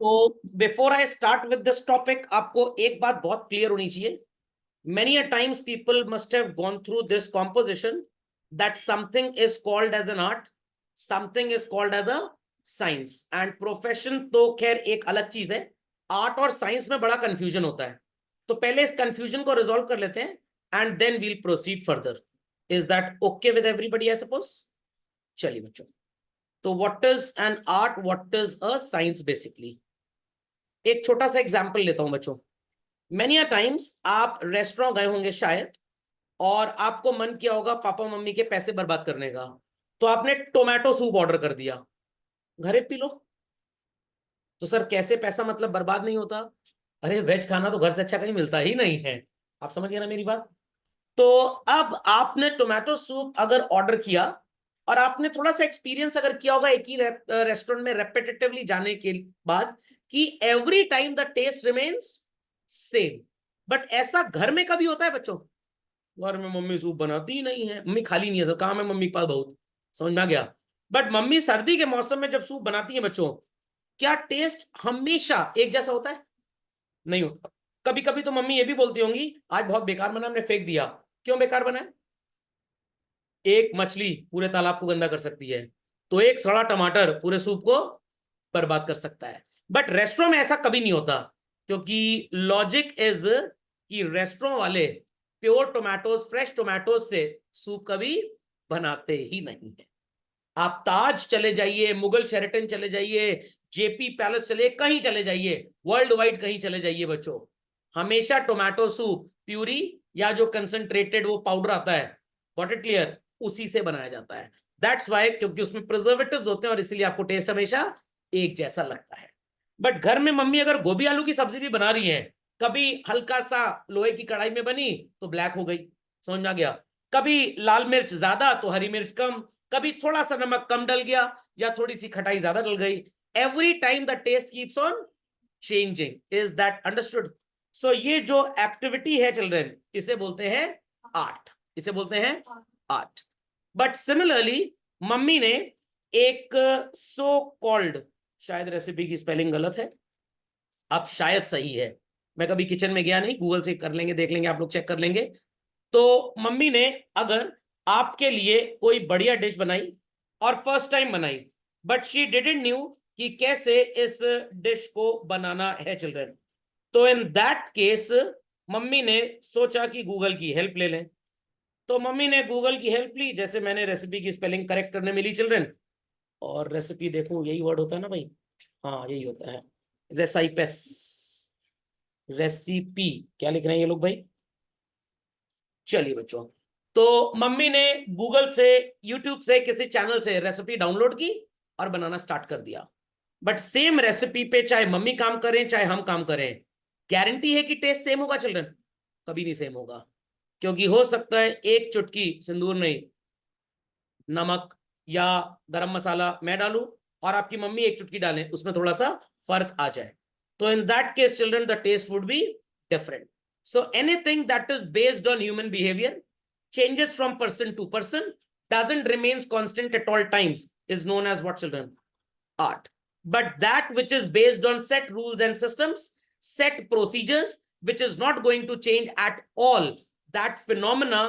तो before I start with this topic, आपको एक बात बहुत क्लियर होनी चाहिए. Many a times people must have gone through this composition that something is called as an art, something is called as a science, and profession तो खैर एक अलग चीज है. आर्ट और साइंस में बड़ा कंफ्यूजन होता है, तो पहले इस कंफ्यूजन को रिजॉल्व कर लेते हैं and then we'll proceed further. Is that okay with everybody I suppose? चलिए बच्चों, तो what is an art, what is a science basically. एक छोटा सा एग्जांपल लेता हूं बच्चों. मेनी अ टाइम्स आप रेस्टोरेंट गए होंगे शायद, और आपको मन किया होगा पापा मम्मी के पैसे बर्बाद करने का, तो आपने टोमेटो सूप ऑर्डर कर दिया. घरे पी लो. तो सर कैसे पैसा मतलब बर्बाद नहीं होता? अरे वेज खाना तो घर से अच्छा कहीं मिलता ही नहीं है. आप समझ गए ना मेरी बात? तो अब आपने टोमेटो सूप अगर ऑर्डर किया और आपने थोड़ा सा एक्सपीरियंस अगर किया होगा एक ही रेस्टोरेंट में रेपिटेटिवली जाने के बाद, कि every time the taste remains same. But ऐसा घर में कभी होता है बच्चों? घर में मम्मी सूप बनाती ही नहीं है, मम्मी खाली नहीं है, तो काम है मम्मी के पास बहुत. समझ में आ गया? बट मम्मी सर्दी के मौसम में जब सूप बनाती है बच्चों, क्या टेस्ट हमेशा एक जैसा होता है? नहीं होता. कभी कभी तो मम्मी ये भी बोलती होंगी आज बहुत बेकार बना, हमने फेंक दिया. क्यों बेकार बना है? एक मछली पूरे तालाब को गंदा कर सकती है, तो एक सड़ा टमाटर पूरे सूप को बर्बाद कर सकता है. बट रेस्टोरेंट में ऐसा कभी नहीं होता, क्योंकि लॉजिक इज कि रेस्टोरेंट वाले प्योर टोमेटोज, फ्रेश टोमेटोज से सूप कभी बनाते ही नहीं है. आप ताज चले जाइए, मुगल शेरेटन चले जाइए, जेपी पैलेस चले, कहीं चले जाइए, वर्ल्ड वाइड कहीं चले जाइए बच्चों, हमेशा टोमेटो सूप प्यूरी या जो कंसंट्रेटेड वो पाउडर आता है, गॉट इट क्लियर, उसी से बनाया जाता है. दैट्स वाई, क्योंकि उसमें प्रिजर्वेटिव्स होते हैं और इसीलिए आपको टेस्ट हमेशा एक जैसा लगता है. बट घर में मम्मी अगर गोभी आलू की सब्जी भी बना रही है, कभी हल्का सा लोहे की कढ़ाई में बनी तो ब्लैक हो गई. समझ में आ गया? कभी लाल मिर्च ज्यादा तो हरी मिर्च कम, कभी थोड़ा सा नमक कम डल गया, या थोड़ी सी खटाई ज्यादा डल गई. Every time the taste keeps on changing. Is that understood? So ये जो एक्टिविटी है चिल्ड्रन, इसे बोलते हैं आर्ट. इसे बोलते हैं आर्ट. बट सिमिलरली मम्मी ने एक सो कॉल्ड, शायद रेसिपी की स्पेलिंग गलत है, अब शायद सही है, मैं कभी किचन में गया नहीं, गूगल से कर लेंगे, देख लेंगे, आप लोग चेक कर लेंगे. तो मम्मी ने अगर आपके लिए कोई बढ़िया डिश बनाई और फर्स्ट टाइम बनाई, बट शी डिडंट न्यू कि कैसे इस डिश को बनाना है चिल्ड्रन, तो इन दैट केस मम्मी ने सोचा कि गूगल की हेल्प ले लें. तो मम्मी ने गूगल की हेल्प ली, जैसे मैंने रेसिपी की स्पेलिंग करेक्ट करने में ली चिल्ड्रन, और रेसिपी देखूं यही वर्ड होता है ना भाई? हाँ यही होता है, रेसाइपेस, रेसिपी. क्या लिख रहे हैं ये लोग भाई? चलिए बच्चों, तो मम्मी ने गूगल से, यूट्यूब से, किसी चैनल से रेसिपी डाउनलोड की और बनाना स्टार्ट कर दिया. बट सेम रेसिपी पे चाहे मम्मी काम करें चाहे हम काम करें, गारंटी है कि टेस्ट सेम होगा चिल्ड्रन? कभी नहीं सेम होगा, क्योंकि हो सकता है एक चुटकी सिंदूर नहीं, नमक या गरम मसाला मैं डालूं और आपकी मम्मी एक चुटकी डालें, उसमें थोड़ा सा फर्क आ जाए. तो in that case children the taste would be different. So anything that is based on human behavior changes from person to person, doesn't remains constant at all times, is known as what children? Art. But that which is based on set rules and systems, set procedures, which is not going to change at all, that phenomena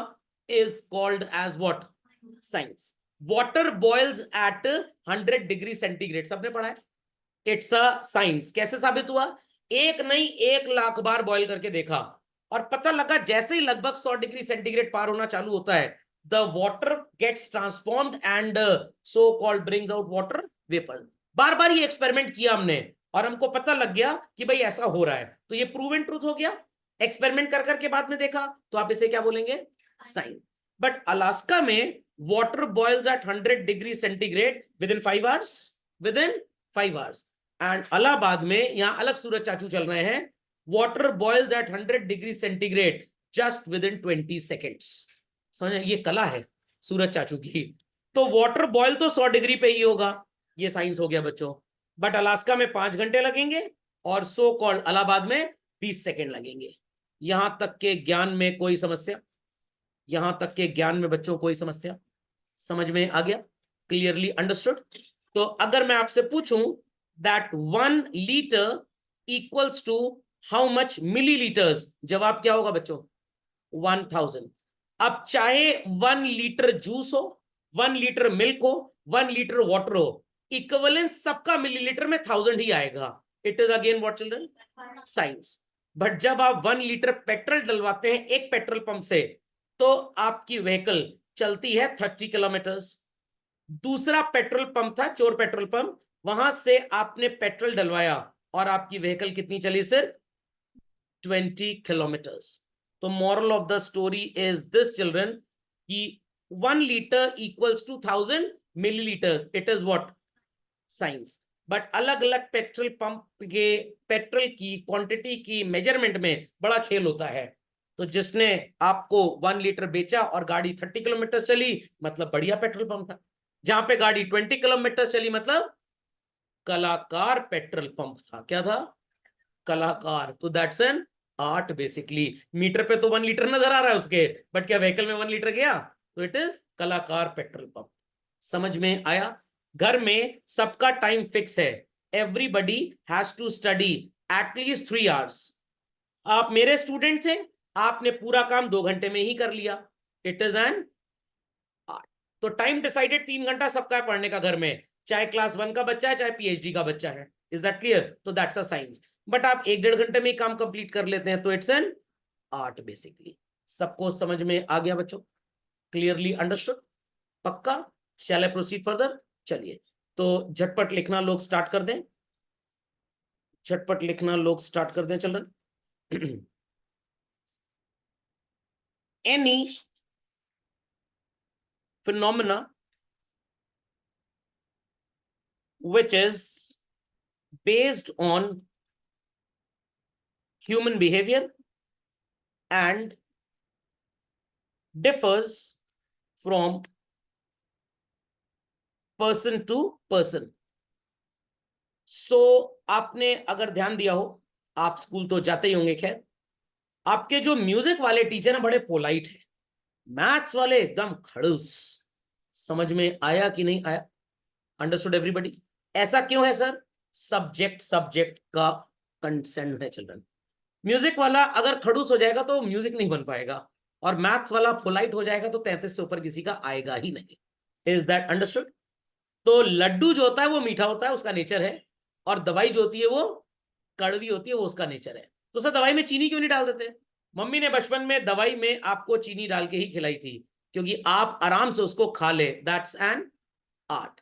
is called as what? Science. Water boils at 100 degree centigrade, सबने पढ़ा है. It's a science. कैसे साबित हुआ? एक नहीं 1 लाख बार boil करके देखा और पता लगा जैसे ही लगभग 100 डिग्री सेंटीग्रेड पार होना चालू होता है, the water gets transformed and so called brings out water vapour. बार बार ये एक्सपेरिमेंट किया हमने और हमको पता लग गया कि भाई ऐसा हो रहा है, तो ये प्रूवन ट्रूथ हो गया. एक्सपेरिमेंट कर करके बाद में देखा, तो आप इसे क्या बोलेंगे? साइंस. बट अलास्का में water boils at 100 degree centigrade within 5 hours, within 5 hours. And Allahabad में यहां अलग सूरज चाचू चल रहे हैं, water boils at 100 degree centigrade just within 20 seconds. समझे? ये कला है सूरज चाचू की. तो वाटर बॉयल तो 100 डिग्री पे ही होगा, ये साइंस हो गया बच्चों. बट अलास्का में 5 घंटे लगेंगे और सो कॉल्ड इलाहाबाद में 20 सेकेंड लगेंगे. यहां तक के ज्ञान में कोई समस्या? यहां तक के ज्ञान में बच्चों कोई समस्या? समझ में आ गया? Clearly understood? तो अगर मैं आपसे पूछूं that 1 liter equals to how much milliliters? जवाब क्या होगा बच्चों? 1000. अब चाहे 1 लीटर जूस हो, 1 लीटर मिल्क हो, 1 लीटर वाटर हो, इक्विवेलेंस सबका मिलीलीटर में 1000 ही आएगा. It is again what children? Science. But जब आप 1 लीटर पेट्रोल डलवाते हैं एक पेट्रोल पंप से, तो आपकी व्हीकल चलती है 30 किलोमीटर्स. दूसरा पेट्रोल पंप था चोर पेट्रोल पंप, वहां से आपने पेट्रोल डलवाया और आपकी व्हीकल कितनी चली? सिर्फ 20 किलोमीटर्स. तो moral of the story is this children कि 1 litre equals to 1000 millilitres. It is what? Science. But अलग अलग पेट्रोल पंप के पेट्रोल की क्वांटिटी की मेजरमेंट में बड़ा खेल होता है. तो जिसने आपको 1 लीटर बेचा और गाड़ी 30 किलोमीटर चली, मतलब बढ़िया पेट्रोल पंप था. जहां पे गाड़ी 20 किलोमीटर चली, मतलब कलाकार पेट्रोल पंप था. क्या था? कलाकार. तो that's an art basically. Meter पे तो 1 लीटर नजर आ रहा है उसके, बट क्या व्हीकल में 1 लीटर गया? तो इट इज कलाकार पेट्रोल पंप. समझ में आया? घर में सबका टाइम फिक्स है. Everybody has to study at least 3 hours. आप मेरे स्टूडेंट थे, आपने पूरा काम 2 घंटे में ही कर लिया. It is an art. तो टाइम डिसाइडेड 3 घंटा सबका है पढ़ने का घर में, चाहे क्लास 1 का बच्चा है चाहे पीएचडी का बच्चा है. Is that clear? तो दैट्स अ साइंस. बट आप 1-1.5 घंटे में ही काम कंप्लीट कर लेते हैं, तो इट्स एन आर्ट बेसिकली. सबको समझ में आ गया बच्चों? Clearly understood? पक्का? शैल आई प्रोसीड फर्दर? चलिए, तो झटपट लिखना लोग स्टार्ट कर दें. झटपट लिखना लोग स्टार्ट कर दें children. Any phenomena which is based on human behavior and differs from person to person. So आपने अगर ध्यान दिया हो, आप स्कूल तो जाते ही होंगे, खैर आपके जो म्यूजिक वाले टीचर हैं बड़े पोलाइट हैं, मैथ्स वाले एकदम खड़ूस. समझ में आया कि नहीं आया? Understood everybody? ऐसा क्यों है सर? सब्जेक्ट सब्जेक्ट का कंसेंट है चिल्ड्रन. म्यूजिक वाला अगर खड़ूस हो जाएगा तो म्यूजिक नहीं बन पाएगा, और मैथ्स वाला पोलाइट हो जाएगा तो 33 से ऊपर किसी का आएगा ही नहीं. Is that understood? तो लड्डू जो होता है वो मीठा होता है, उसका नेचर है, और दवाई जो होती है वो कड़वी होती है, वो उसका नेचर है. तो सर दवाई में चीनी क्यों नहीं डाल देते? मम्मी ने बचपन में दवाई में आपको चीनी डाल के ही खिलाई थी, क्योंकि आप आराम से उसको खा ले. That's an art.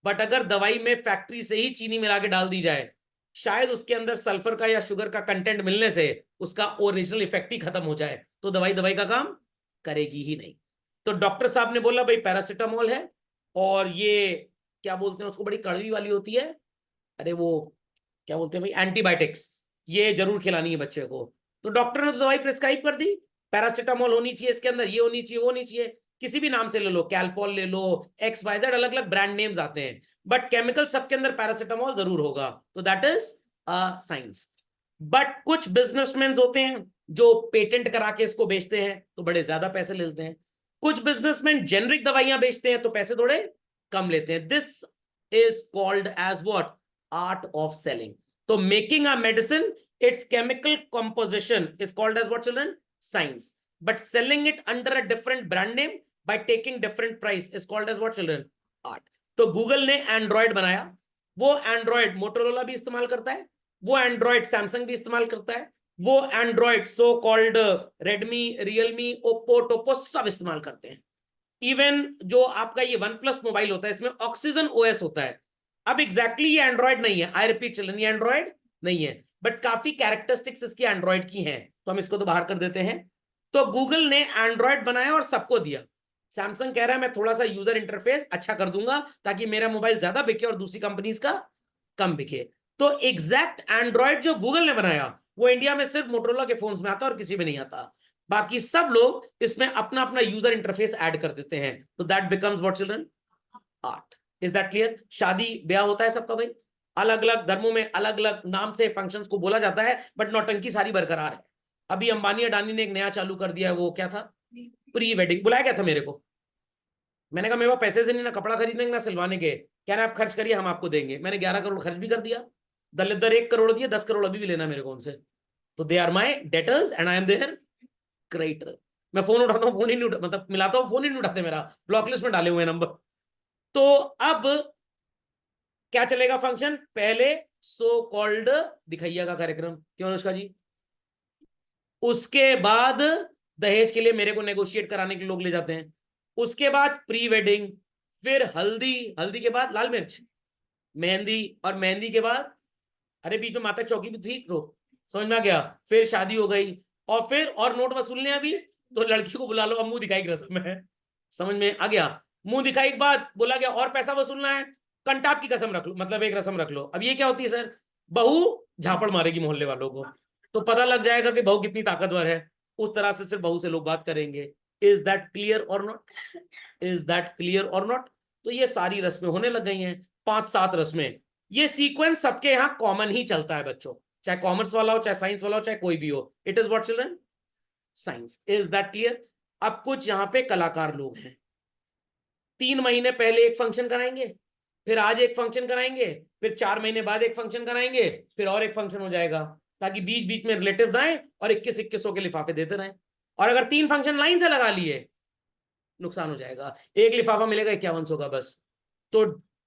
बट अगर दवाई में फैक्ट्री से ही चीनी मिला के डाल दी जाए, शायद उसके अंदर सल्फर का या शुगर का कंटेंट मिलने से उसका ओरिजिनल इफेक्ट ही खत्म हो जाए, तो दवाई दवाई का काम करेगी ही नहीं. तो डॉक्टर साहब ने बोला भाई पैरासिटामोल है, और ये क्या बोलते हैं उसको, बड़ी कड़वी वाली होती है, अरे वो क्या बोलते हैं भाई, एंटीबायोटिक्स, ये जरूर खिलानी है बच्चे को. तो डॉक्टर ने तो दवाई प्रिस्क्राइब कर दी, पैरासिटामोल होनी चाहिए इसके अंदर, ये होनी चाहिए वो होनी चाहिए, किसी भी नाम से ले लो, कैलपॉल ले लो, XYZ, अलग अलग ब्रांड नेम्स आते हैं, बट केमिकल सबके अंदर पैरासिटामोल जरूर होगा. तो दैट इज साइंस. बट कुछ बिजनेसमैन होते हैं जो पेटेंट करा के इसको बेचते हैं, तो बड़े ज्यादा पैसे लेते हैं. कुछ बिजनेसमैन जेनरिक दवाइयां बेचते हैं, तो पैसे थोड़े कम लेते हैं. This is called as what? Art of selling. तो making a medicine, its chemical composition is called as what children? Science. But selling it under a different brand name by taking different price is called as what children? Art. तो Google ने Android बनाया, वो Android Motorola भी इस्तेमाल करता है, वो Android Samsung भी इस्तेमाल करता है, वो Android so called Redmi, Realme, Oppo, Toppo सब इस्तेमाल करते हैं. इवन जो आपका ये वन प्लस मोबाइल होता है, इसमें ऑक्सीजन ओएस होता है. अब एग्जैक्टली ये एंड्रॉयड नहीं है, आई रिपीट चिल्ड्रन, ये एंड्रॉयड नहीं है, बट काफी कैरेक्टरिस्टिक्स इसकी एंड्रॉयड की हैं, तो हम इसको तो बाहर कर देते हैं. तो गूगल ने एंड्रॉयड बनाया और सबको दिया. सैमसंग कह रहा है मैं थोड़ा सा यूजर इंटरफेस अच्छा कर दूंगा ताकि मेरा मोबाइल ज्यादा बिके और दूसरी कंपनीज का कम बिके. तो एग्जैक्ट एंड्रॉयड जो गूगल ने बनाया वो इंडिया में सिर्फ मोटोरोला के फोन्स में आता और किसी में नहीं आता. बाकी सब लोग इसमें अपना अपना यूजर इंटरफेस ऐड कर देते हैं. तो that becomes what children? Art. Is that clear? शादी ब्याह होता है सबका भाई, अलग अलग धर्मों में अलग अलग नाम से फंक्शंस को बोला जाता है, बट नौटंकी सारी बरकरार है. अभी अंबानी अडानी ने एक नया चालू कर दिया है, वो क्या था? Pre wedding. बुलाया गया था मेरे को, मैंने कहा मेरे पास पैसे से नहीं ना कपड़ा खरीदने ना सिलवाने के, कह रहे आप खर्च करिए हम आपको देंगे, मैंने 11 करोड़ खर्च भी कर दिया, दलितर 1 करोड़ दिए, 10 करोड़ अभी भी लेना मेरे को उनसे, तो they are my debtors and I am their creditor. मैं फोन उठाता हूँ, फोन ही नहीं उठा, मतलब मिलाता हूँ, फोन ही नहीं उठाते, मेरा ब्लॉक लिस्ट में डाले हुए नंबर। तो अब क्या चलेगा फंक्शन, पहले सो कॉल्ड दिखैया का कार्यक्रम, क्यों अनुष्का जी, उसके बाद दहेज के लिए मेरे को नेगोशिएट कराने के लोग ले जाते हैं, उसके बाद प्री वेडिंग, फिर हल्दी, हल्दी के बाद लाल मिर्च, मेहंदी, और मेहंदी के बाद अरे बीच में माता चौकी भी थी तो समझ में आ गया, फिर शादी हो गई, और फिर और नोट वसूलने अभी, तो लड़की को बुला लो, अब मुंह दिखाई की रस्म है, समझ में आ गया, मुंह दिखाई के बाद बोला गया और पैसा वसूलना है, कंटाप की कसम रख लो, मतलब एक रस्म रख लो। अब ये क्या होती है सर, बहू झापड़ मारेगी मोहल्ले वालों को, तो पता लग जाएगा कि बहू कितनी ताकतवर है, उस तरह से सिर्फ बहू से लोग बात करेंगे। इज दैट क्लियर और नॉट, इज दैट क्लियर और नॉट। तो ये सारी रस्में होने लग गई हैं, 5-7 रस्में, ये सीक्वेंस सबके यहाँ कॉमन ही चलता है बच्चों, चाहे कॉमर्स वाला हो, चाहे साइंस वाला हो, चाहे कोई भी हो, it is what children, science. Is that clear. अब कुछ यहाँ पे कलाकार लोग हैं, 3 महीने पहले एक फंक्शन कराएंगे, फिर आज एक फंक्शन कराएंगे, फिर 4 महीने बाद एक फंक्शन कराएंगे, फिर और एक फंक्शन हो जाएगा, ताकि बीच बीच में रिलेटिव्स आए और 21-21 के लिफाफे देते रहें। और अगर 3 फंक्शन लाइन से लगा लिए, नुकसान हो जाएगा, एक लिफाफा मिलेगा 51 का बस। तो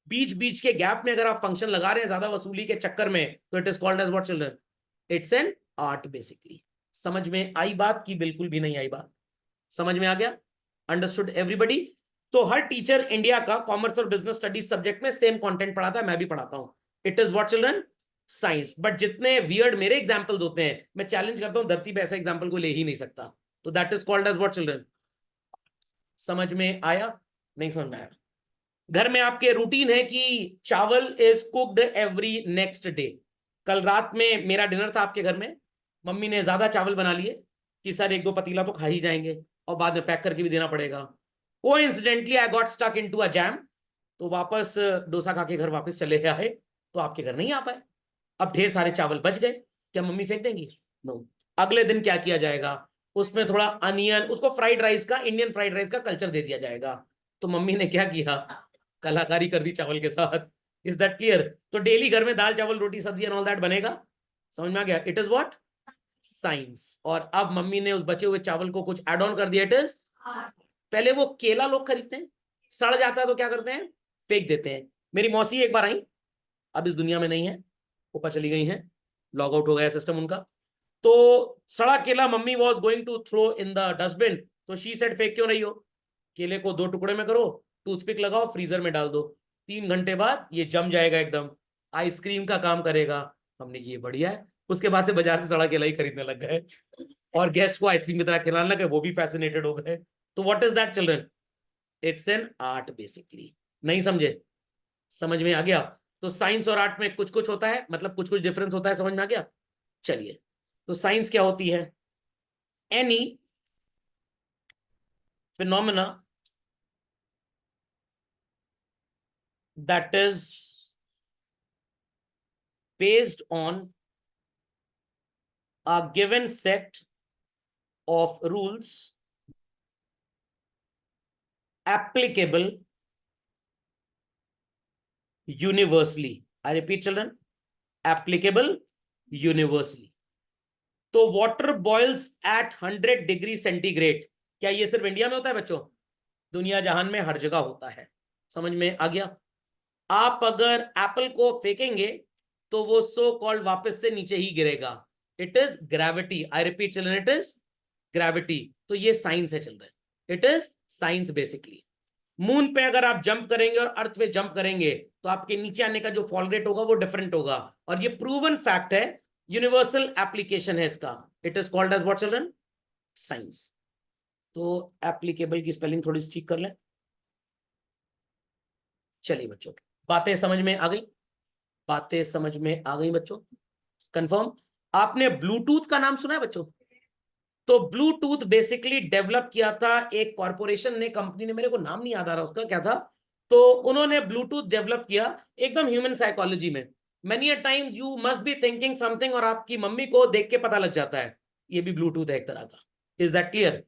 बीच बीच के गैप में अगर आप फंक्शन लगा रहे हैं ज्यादा वसूली के चक्कर में, तो it is called as what children, it's an art basically. समझ में आई बात की बिल्कुल भी नहीं आई बात, समझ में आ गया, अंडरस्टूड एवरीबडी। तो हर टीचर इंडिया का कॉमर्स और बिजनेस स्टडीज सब्जेक्ट में सेम कंटेंट पढ़ाता है, मैं भी पढ़ाता हूं, it is what children, science. But जितने वियर्ड मेरे एग्जांपल्स होते हैं, मैं चैलेंज करता हूं धरती पे ऐसा एग्जांपल कोई ले ही नहीं सकता, तो that is called as what children. समझ में आया, नहीं समझ में आया। घर में आपके रूटीन है कि चावल is cooked every next day. कल रात में मेरा डिनर था आपके घर में, मम्मी ने ज्यादा चावल बना लिए कि सर 1-2 पतीला तो खा ही जाएंगे और बाद में पैक करके भी देना पड़ेगा। Coincidentally I got stuck into a jam, तो वापस डोसा खा के घर वापस चले आए, तो आपके घर नहीं आ पाए। अब ढेर सारे चावल बच गए, क्या मम्मी फेंक देंगी? नो। अगले दिन क्या किया जाएगा, उसमें थोड़ा अनियन, उसको फ्राइड राइस का, इंडियन फ्राइड राइस का कल्चर दे दिया जाएगा। तो मम्मी ने क्या किया, कलाकारी कर दी चावल के साथ। Is that clear? तो डेली घर में दाल चावल रोटी सब्जी एंड ऑल दैट बनेगा, समझ में आ गया, इट इज व्हाट, साइंस। और अब मम्मी ने उस बचे हुए चावल को कुछ एड ऑन कर दिया, इट इज। पहले वो केला लोग खरीदते हैं, सड़ जाता है तो क्या करते हैं, फेंक देते हैं। मेरी मौसी एक बार आई, अब इस दुनिया में नहीं है, ऊपर चली गई हैं, लॉग आउट हो गया सिस्टम उनका। तो सड़ा केला mummy was going to throw in the dustbin, तो शी सेड फेंक क्यों रही हो, केले को 2 टुकड़े में करो, टूथपिक लगाओ, फ्रीजर में डाल दो, 3 घंटे बाद ये जम जाएगा एकदम, आइसक्रीम का काम करेगा। हमने ये बढ़िया है, उसके बाद से बाजार से सड़ा केला ही खरीदने लग गए, और गेस्ट को आइसक्रीम की तरह खिलाने लगे, वो भी फैसिनेटेड हो गए। तो what is that children, it's an art basically. नहीं समझे? समझ में आ गया? तो साइंस और आर्ट में कुछ कुछ होता है, मतलब कुछ कुछ डिफरेंस होता है, समझ में आ गया? चलिए, तो साइंस क्या होती है, any phenomena that is based on a given set of rules applicable universally. I repeat children, applicable universally. तो water boils at 100 degree centigrade, क्या ये सिर्फ इंडिया में होता है बच्चों? दुनिया जहान में हर जगह होता है, समझ में आ गया? आप अगर एप्पल को फेंकेंगे तो वो सो कॉल्ड वापस से नीचे ही गिरेगा, it is gravity. I repeat children, it is gravity. तो ये साइंस है children, it is science basically. Moon पे अगर आप जंप करेंगे और अर्थ पे जंप करेंगे, तो आपके नीचे आने का जो फॉल रेट होगा वो डिफरेंट होगा, और ये प्रूवन फैक्ट है, यूनिवर्सल एप्लीकेशन है इसका, it is called as what children, science. तो एप्लीकेबल की स्पेलिंग थोड़ी सी ठीक कर लें। चलिए बच्चों, बातें समझ में आ गई, बातें समझ में आ गई बच्चों, कंफर्म? आपने ब्लूटूथ का नाम सुना है बच्चों? तो ब्लूटूथ बेसिकली डेवलप किया था एक कॉर्पोरेशन ने, कंपनी ने, मेरे को नाम नहीं याद आ रहा उसका क्या था, तो उन्होंने ब्लूटूथ डेवलप किया एकदम ह्यूमन साइकोलॉजी में। Many a times you must be thinking something, और आपकी मम्मी को देख के पता लग जाता है ये भी ब्लूटूथ है एक तरह का। Is that clear?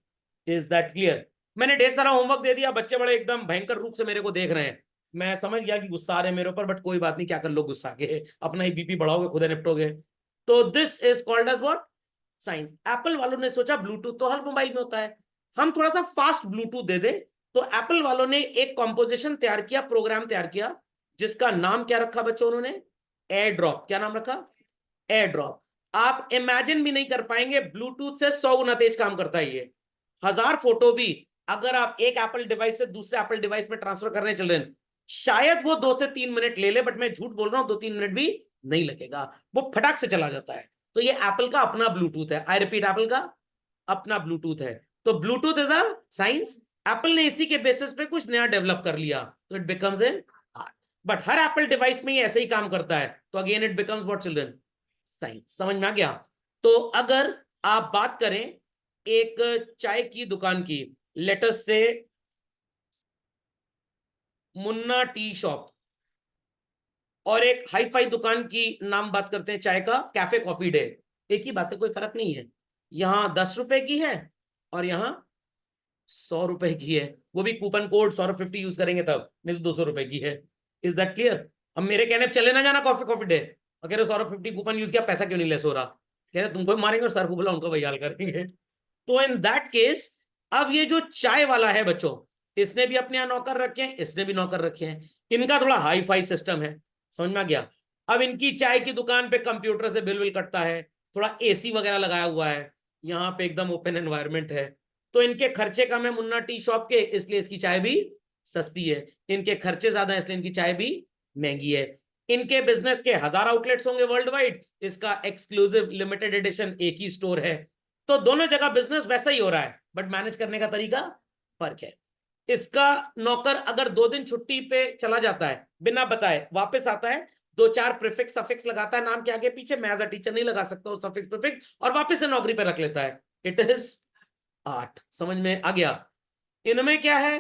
Is that clear? मैंने ढेर सारा होमवर्क दे दिया, बच्चे बड़े एकदम भयंकर रूप से मेरे को देख रहे हैं, मैं समझ गया कि गुस्सा आ रहे हैं मेरे ऊपर, बट कोई बात नहीं, क्या कर लो गुस्सा के, अपना ही बीपी बढ़ाओगे, खुद निपटोगे। तो this is called as what, science. Apple वालों ने सोचा ब्लूटूथ तो हर मोबाइल में होता है, हम थोड़ा सा फास्ट ब्लूटूथ दे दे। तो एप्पल वालों ने एक कॉम्पोजिशन तैयार किया, प्रोग्राम तैयार किया, जिसका नाम क्या रखा बच्चों उन्होंने, एयर ड्रॉप। क्या नाम रखा, एयर ड्रॉप। आप इमेजिन भी नहीं कर पाएंगे, ब्लूटूथ से 100 गुना तेज काम करता है ये। 1000 फोटो भी अगर आप एक एप्पल डिवाइस से दूसरे एप्पल डिवाइस में ट्रांसफर करने चल रहे हैं, शायद वो 2 से 3 मिनट ले ले, बट मैं झूठ बोल रहा हूं, 2-3 मिनट भी नहीं लगेगा, वो फटाक से चला जाता है। तो ये एप्पल का अपना ब्लूटूथ है, आई रिपीट, एप्पल का अपना ब्लूटूथ है। तो Bluetooth is a science, Apple ने इसी के बेसिस पे कुछ नया डेवलप कर लिया, तो it becomes an art. But her Apple device में ये ऐसे ही काम करता है, तो again it becomes what children, science. समझ में आ गया। तो अगर आप बात करें एक चाय की दुकान की, let's say Munna tea shop, और एक हाई फाई दुकान की नाम बात करते हैं चाय का, कैफे कॉफी डे, एक ही बात है, कोई फर्क नहीं है। यहां 10 रुपए की है और यहां 100 रुपए की है, वो भी कूपन कोड 100 यूज करेंगे तब, नहीं तो 200 रुपए की है। Is that clear. अब मेरे कहने पे चले ना जाना कॉफी कॉफी डे, और कह रहे 150 कूपन यूज किया, पैसा क्यों नहीं लेस हो रहा, कह रहे तुमको भी मारेंगे और सर को बोला उनको बयाल करेंगे। तो इन दैट केस, अब ये जो चाय वाला है बच्चों, इसने भी अपने यहाँ नौकर रखे हैं, इसने भी नौकर रखे हैं, इनका थोड़ा हाई फाई सिस्टम है। समझ में आ गया। अब इनकी चाय की दुकान पे कंप्यूटर से बिल विल कटता है, थोड़ा एसी वगैरह लगाया हुआ है, यहाँ पे एकदम ओपन एनवायरनमेंट है, तो इनके खर्चे कम है मुन्ना टी शॉप के, इसलिए इसकी चाय भी सस्ती है। इनके खर्चे ज्यादा है, इसलिए इनकी चाय भी महंगी है। इनके बिजनेस के 1000 आउटलेट्स होंगे वर्ल्ड वाइड, इसका एक्सक्लूसिव लिमिटेड एडिशन एक ही स्टोर है। तो दोनों जगह बिजनेस वैसा ही हो रहा है, बट मैनेज करने का तरीका फर्क है। इसका नौकर अगर 2 दिन छुट्टी पे चला जाता है, बिना बताए वापस आता है, 2-4 प्रीफिक्स सफिक्स लगाता है नाम के आगे पीछे, मैं एज अ टीचर नहीं लगा सकता सफिक्स प्रीफिक्स, और वापस से नौकरी पे रख लेता है, इट इज 8। समझ में आ गया। इनमें क्या है,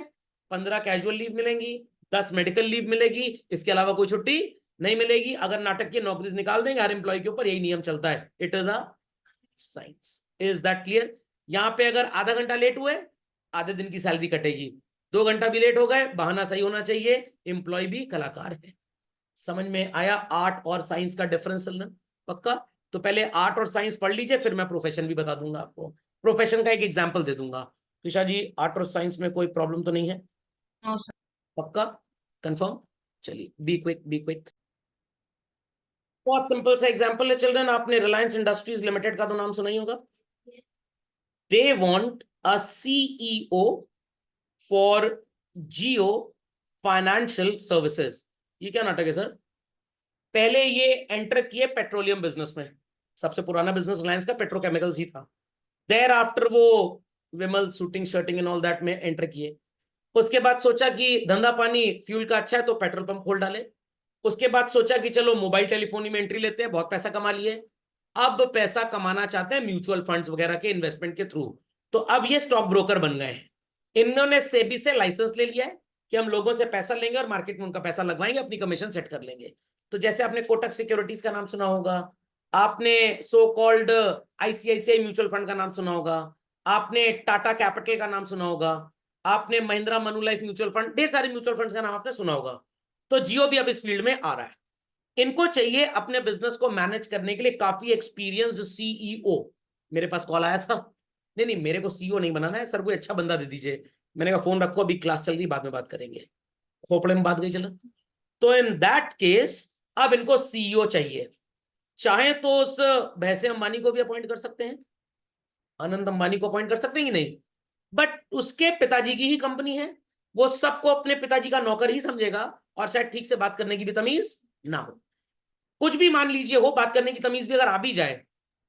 15 कैजुअल लीव मिलेंगी, 10 मेडिकल लीव मिलेगी, इसके अलावा कोई छुट्टी नहीं मिलेगी। अगर नाटक की नौकरी निकाल देंगे हर एम्प्लॉय के ऊपर, यही नियम चलता है। It is a science. Is that clear. यहां पे अगर आधा घंटा लेट हुए, आधे दिन की सैलरी कटेगी, 2 घंटा भी लेट हो गए, बहाना सही होना चाहिए, एम्प्लॉय भी कलाकार है। समझ में आया आर्ट और साइंस का डिफरेंस चलना, पक्का। तो पहले आर्ट और साइंस पढ़ लीजिए, फिर मैं प्रोफेशन भी बता दूंगा आपको, प्रोफेशन का एक एग्जाम्पल दे दूंगा। तुषा जी, आर्ट और साइंस में कोई प्रॉब्लम तो नहीं है, नो सर। पक्का, कंफर्म। चलिए, बी क्विक बी क्विक। बहुत सिंपल सा एग्जांपल है चिल्ड्रन, आपने रिलायंस इंडस्ट्रीज लिमिटेड का तो नाम सुना ही होगा। They want a CEO for Jio financial services. ये क्या नाटक है सर। पहले ये एंटर किए पेट्रोलियम बिजनेस में, सबसे पुराना बिजनेस रिलायंस का पेट्रोकेमिकल्स ही था। देयर आफ्टर वो Vimal shooting shirting and all that में एंटर किए। उसके बाद सोचा कि धंधा पानी फ्यूल का अच्छा है, तो पेट्रोल पंप खोल डाले। उसके बाद सोचा कि चलो मोबाइल टेलीफोनी में एंट्री लेते हैं, बहुत पैसा कमा लिए, अब पैसा कमाना चाहते हैं म्यूचुअल फंड्स वगैरह के इन्वेस्टमेंट के थ्रू। तो अब ये स्टॉक ब्रोकर बन गए हैं। इन्होंने सेबी से लाइसेंस ले लिया है कि हम लोगों से पैसा लेंगे और मार्केट में उनका पैसा लगवाएंगे, अपनी कमीशन सेट कर लेंगे। तो जैसे आपने कोटक सिक्योरिटीज का नाम सुना होगा, आपने so called ICICI mutual fund का नाम सुना होगा, आपने टाटा कैपिटल का नाम सुना होगा, आपने महिंद्रा मनुलाइफ म्यूचुअल फंड, ढेर सारे म्यूचुअल फंड्स का नाम आपने सुना होगा। तो जियो भी अब इस फील्ड में आ रहा है। इनको चाहिए अपने बिजनेस को मैनेज करने के लिए काफी एक्सपीरियंस्ड सीईओ। मेरे पास कॉल आया था, नहीं नहीं मेरे को सीईओ नहीं बनाना है सर, कोई अच्छा बंदा दे दीजिए। मैंने कहा फोन रखो, अभी क्लास चल रही, बाद में बात करेंगे। खोपड़े में बात गई चलो। तो इन दैट केस अब इनको सीईओ चाहिए। चाहे तो उस भैंसे अंबानी को भी अपॉइंट कर सकते हैं, अनंत अंबानी को अपॉइंट कर सकते हैं कि नहीं, बट उसके पिताजी की ही कंपनी है, वो सबको अपने पिताजी का नौकर ही समझेगा, और शायद ठीक से बात करने की भी तमीज ना हो। कुछ भी मान लीजिए हो, बात करने की तमीज भी अगर आ भी जाए,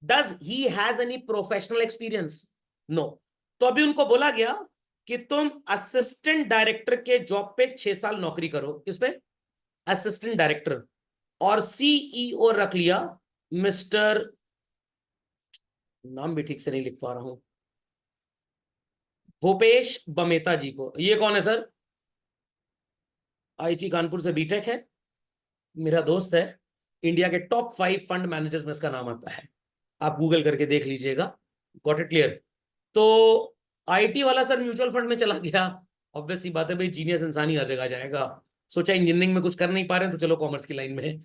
does he has any professional experience, no. तो अभी उनको बोला गया कि तुम असिस्टेंट डायरेक्टर के जॉब पे 6 साल नौकरी करो, किस पे, असिस्टेंट डायरेक्टर, और सीईओ रख लिया मिस्टर, नाम भी ठीक से नहीं लिख पा रहा हूं, भूपेश बमेता जी को। ये कौन है सर, आईटी कानपुर से बीटेक है, मेरा दोस्त है, इंडिया के टॉप 5 फंड मैनेजर्स में इसका नाम आता है, आप गूगल करके देख लीजिएगा। Got it clear. तो आईटी वाला सर म्यूचुअल फंड में चला गया, ऑब्वियस सी बात है भाई, जीनियस इंसान ही हर जगह जाएगा। सोचा इंजीनियरिंग में कुछ कर नहीं पा रहे हैं तो चलो कॉमर्स की लाइन में है।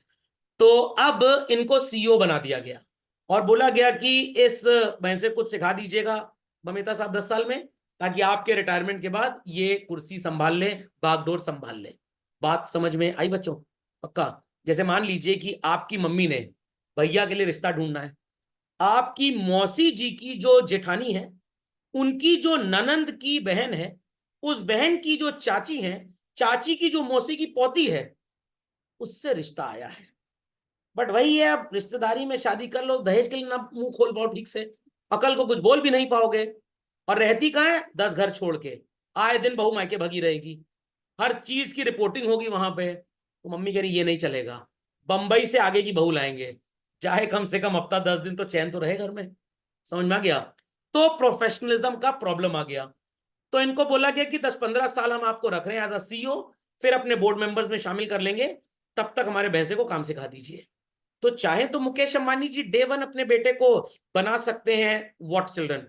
तो अब इनको सीईओ बना दिया गया और बोला गया कि इस भैंस से कुछ सिखा दीजिएगा बमिता साहब 10 साल में, ताकि आपके रिटायरमेंट के बाद ये कुर्सी संभाल ले, बागडोर संभाल ले। बात समझ में आई बच्चों? पक्का? जैसे मान लीजिए कि आपकी मम्मी ने भैया के लिए रिश्ता ढूंढना है, आपकी मौसी जी की जो जेठानी है, उनकी जो ननंद की बहन है, उस बहन की जो चाची है, चाची की जो मौसी की पोती है, उससे रिश्ता आया है। बट वही है, अब रिश्तेदारी में शादी कर लो, दहेज के लिए ना मुंह खोल पाओ ठीक से, अकल को कुछ बोल भी नहीं पाओगे, और रहती कहाँ है? 10 घर छोड़ के। आए दिन बहू मायके भगी रहेगी, हर चीज की रिपोर्टिंग होगी वहां पे। तो मम्मी कह रही ये नहीं चलेगा, बंबई से आगे की बहू लाएंगे, चाहे कम से कम हफ्ता 10 दिन तो चैन तो रहे घर में। समझ में आ गया? तो प्रोफेशनलिज्म का प्रॉब्लम आ गया। तो इनको बोला गया कि 10-15 साल हम आपको रख रहे हैं एज अ सीईओ, फिर अपने बोर्ड मेंबर्स में शामिल कर लेंगे, तब तक हमारे भैंसे को काम सिखा दीजिए। तो चाहे तो मुकेश अंबानी जी डे वन अपने बेटे को बना सकते हैं व्हाट चिल्ड्रन,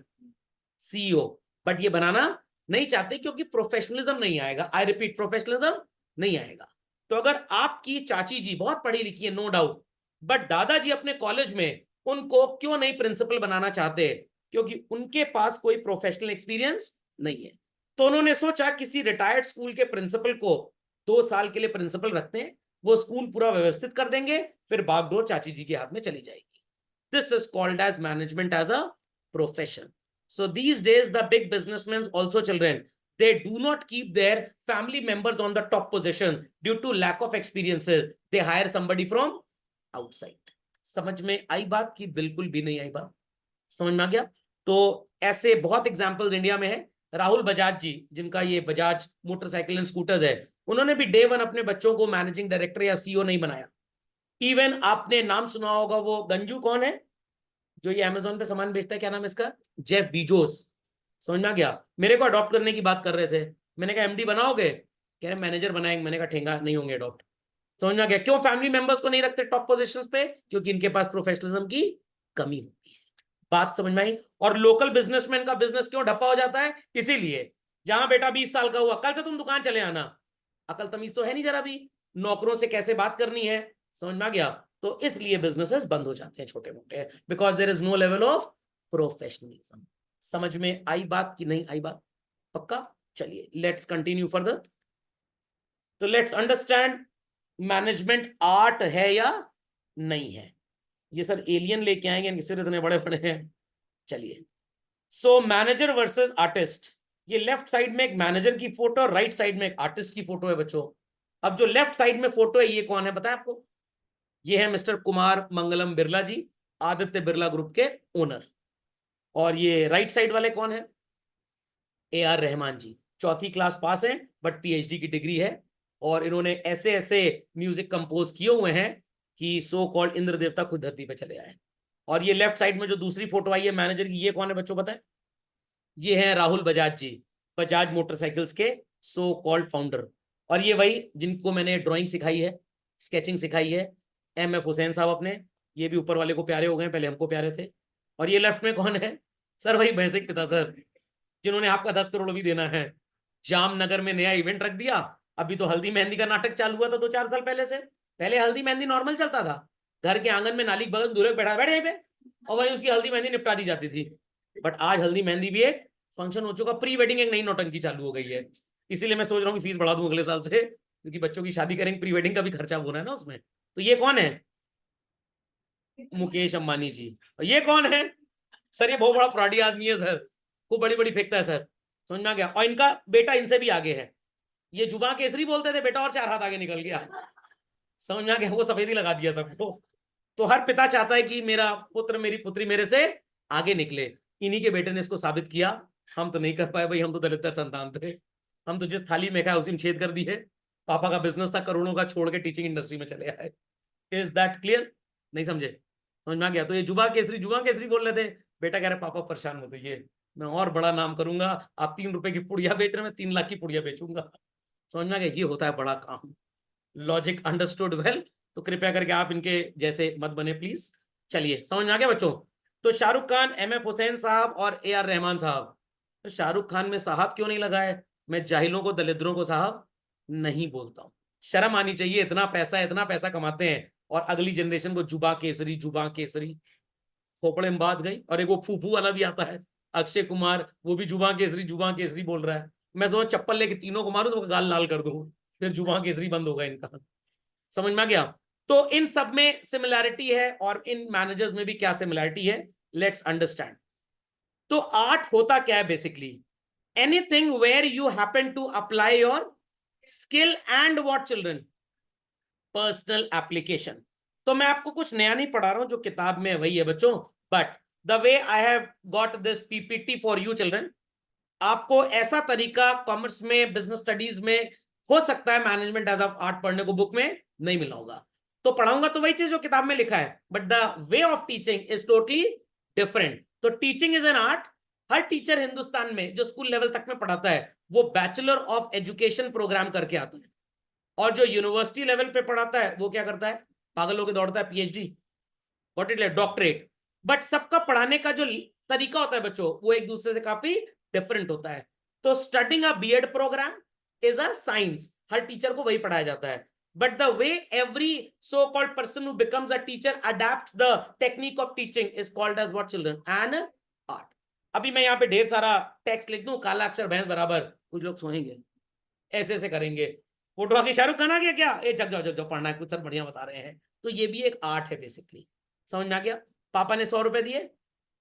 सीईओ, बट ये बनाना नहीं चाहते क्योंकि प्रोफेशनलिज्म नहीं आएगा। आई रिपीट, प्रोफेशनलिज्म नहीं आएगा। तो अगर आपकी चाची जी बहुत पढ़ी लिखी है नो डाउट, बट दादाजी अपने कॉलेज में उनको क्यों नहीं प्रिंसिपल बनाना चाहते? क्योंकि उनके पास कोई प्रोफेशनल एक्सपीरियंस नहीं है। तो उन्होंने सोचा किसी रिटायर्ड स्कूल के प्रिंसिपल को 2 साल के लिए प्रिंसिपल रखते हैं, वो स्कूल पूरा व्यवस्थित कर देंगे, फिर बागडोर चाची जी के हाथ में चली जाएगी। This is called as management as a profession. So these days, the big businessmen also children, they do not keep their family members on the top position due to lack of experiences. They hire somebody from outside. समझ में आई बात कि बिल्कुल भी नहीं आई बात? समझ में आ गया? तो ऐसे बहुत एग्जांपल्स इंडिया में है। राहुल बजाज जी, जिनका ये बजाज मोटरसाइकिल एंड स्कूटर्स है, उन्होंने भी डे वन अपने बच्चों को मैनेजिंग डायरेक्टर या सीईओ नहीं बनाया। इवन आपने नाम सुना होगा, वो गंजू कौन है जो ये अमेजोन पे सामान बेचता है, क्या नाम है इसका? Jeff Bezos. समझ में आ गया? मेरे को अडॉप्ट करने की बात कर रहे थे, मैंने कहा एमडी बनाओगे? कह रहे मैनेजर बनाएंगे। मैंने कहा ठेंगा, नहीं होंगे अडॉप्ट। समझ में आ गया? क्यों फैमिली मेंबर्स को नहीं रखते टॉप पोजीशंस पे? क्योंकि इनके पास प्रोफेशनलिज्म की कमी होती है। बात समझ में आई? और लोकल बिजनेसमैन का बिजनेस क्यों ठप्पा हो जाता है? इसीलिए, जहां बेटा 20 साल का हुआ, कल से तुम दुकान चले आना, अकल तमीज तो है नहीं जरा भी, नौकरों से कैसे बात करनी है। समझ में आ गया? तो इसलिए बिजनेसेस बंद हो जाते हैं छोटे मोटे, because there is no level of professionalism. समझ में आई बात कि नहीं आई बात? पक्का? चलिए लेट्स कंटिन्यू फर्दर। तो लेट्स अंडरस्टैंड, मैनेजमेंट आर्ट है या नहीं है? ये सर एलियन लेके आएंगे, इनके सिर इतने बड़े बड़े हैं। चलिए, सो मैनेजर वर्सेस आर्टिस्ट। ये लेफ्ट साइड में एक मैनेजर की फोटो और राइट साइड में एक आर्टिस्ट की फोटो है बच्चों। अब जो लेफ्ट साइड में फोटो है, ये कौन है पता है आपको? ये है मिस्टर कुमार मंगलम बिरला जी, आदित्य बिरला ग्रुप के ओनर। और ये राइट साइड वाले कौन है? ए आर रहमान जी, चौथी क्लास पास है बट पीएचडी की डिग्री है, और इन्होंने ऐसे ऐसे म्यूजिक कंपोज किए हुए हैं कि सो कॉल्ड इंद्र देवता खुद धरती पे चले आए। और ये लेफ्ट साइड में जो दूसरी फोटो आई है मैनेजर की, ये कौन है बच्चों पता है? ये है राहुल बजाज जी, बजाज मोटरसाइकिल्स के सो कॉल्ड फाउंडर। और ये वही जिनको मैंने ड्राइंग सिखाई है, स्केचिंग सिखाई है, एम एफ हुसैन साहब अपने। ये भी ऊपर वाले को प्यारे हो गए, पहले हमको प्यारे थे। और ये लेफ्ट में कौन है? सर वही भैंसिक पिता सर, जिन्होंने आपका 10 करोड़ भी देना है। जामनगर में नया इवेंट रख दिया। अभी तो हल्दी मेहंदी का नाटक चालू हुआ था 2-4 साल पहले से। पहले हल्दी मेहंदी नॉर्मल चलता था, घर के आंगन में नाली बगल दूल्हे बैठा बैठे पे, और वहीं उसकी हल्दी मेहंदी निपटा दी जाती थी। बट आज हल्दी मेहंदी भी एक फंक्शन हो चुका, प्री वेडिंग एक नई नौटंकी चालू हो गई है। इसीलिए मैं सोच रहा हूँ कि फीस बढ़ा दूं अगले साल से, क्योंकि बच्चों की शादी करेंगे, प्री वेडिंग का भी खर्चा होना है ना उसमें। तो ये कौन है? मुकेश अंबानी जी। और ये कौन है? सर ये बहुत बड़ा फ्रॉडी आदमी है सर, खूब बड़ी बड़ी फेंकता है सर। समझ में आ गया? और इनका बेटा इनसे भी आगे है। ये जुबा केसरी बोलते थे बेटा, और 4 हाथ आगे निकल गया। समझ में आ गया? वो सफेदी लगा दिया सबको। तो हर पिता चाहता है कि मेरा पुत्र मेरी पुत्री मेरे से आगे निकले। इन्हीं के बेटे ने इसको साबित किया। हम तो नहीं कर पाए भाई, हम तो दलितर संतान थे। हम तो जिस थाली में खाए उसी में छेद कर दी है। पापा का बिजनेस था करोड़ों का, छोड़ के टीचिंग इंडस्ट्री में चले आए। Is that clear? नहीं समझे? समझ में आ गया? तो ये जुबा केसरी बोल रहे थे, बेटा कह रहे पापा परेशान मत होइए, मैं और बड़ा नाम करूंगा। आप 3 रुपए की पुड़िया बेच रहे, मैं 3 लाख की पुड़िया बेचूंगा। समझ में आ गया? ये होता है बड़ा काम। Logic understood well? तो कृपया करके आप इनके जैसे मत बने प्लीज। चलिए, समझ में आ गया बच्चों? तो शाहरुख खान, एम एफ हुसैन साहब और ए आर रहमान साहब। तो शाहरुख खान में साहब क्यों नहीं लगा है? मैं जाहिलों को दलिद्रों को साहब नहीं बोलता हूं। शर्म आनी चाहिए, इतना पैसा कमाते हैं और अगली जनरेशन को जुबा केसरी खोपड़े में बात गई। और एक वो फूफू वाला भी आता है अक्षय कुमार, वो भी जुबा केसरी बोल रहा है। मैं सोच चप्पल लेके तीनों को मारूं तो गाल लाल कर दूं, फिर जुबा केसरी बंद होगा इनका। समझ में आ गया? तो इन सब में सिमिलैरिटी है और इन मैनेजर्स में भी क्या सिमिलैरिटी है, लेट्स अंडरस्टैंड। तो आर्ट होता क्या है basically, anything where you happen to apply your skill and what children, personal application. तो मैं आपको कुछ नया नहीं पढ़ा रहा हूं, जो किताब में वही है बच्चों, but the way I have got this PPT for you children, आपको ऐसा तरीका कॉमर्स में, बिजनेस स्टडीज में हो सकता है मैनेजमेंट एज ऑफ आर्ट पढ़ने को बुक में नहीं मिला होगा। तो पढ़ाऊंगा तो वही चीज जो किताब में लिखा है, but the way of teaching is totally different. तो टीचिंग इज एन आर्ट। हर टीचर हिंदुस्तान में जो स्कूल लेवल तक में पढ़ाता है वो बैचलर ऑफ एजुकेशन प्रोग्राम करके आता है, और जो यूनिवर्सिटी लेवल पे पढ़ाता है वो क्या करता है, पागल होकर दौड़ता है PhD, what it doctorate. But सबका पढ़ाने का जो तरीका होता है बच्चों वो एक दूसरे से काफी डिफरेंट होता है। तो studying a BEd program is a science, हर टीचर को वही पढ़ाया जाता है, but the way every so called person who becomes a teacher adapts the technique of teaching is called as what children, an art. अभी मैं यहाँ पे ढेर सारा टेक्स्ट लिख दूं, काला अक्षर भैंस बराबर, कुछ लोग सोएंगे, ऐसे ऐसे करेंगे, फोटो आके शाहरुख खान आ गया क्या, ए जग जाओ पढ़ना है, कुछ सर बढ़िया बता रहे हैं। तो ये भी एक आर्ट है बेसिकली। समझ में आ गया? पापा ने 100 रुपए दिए,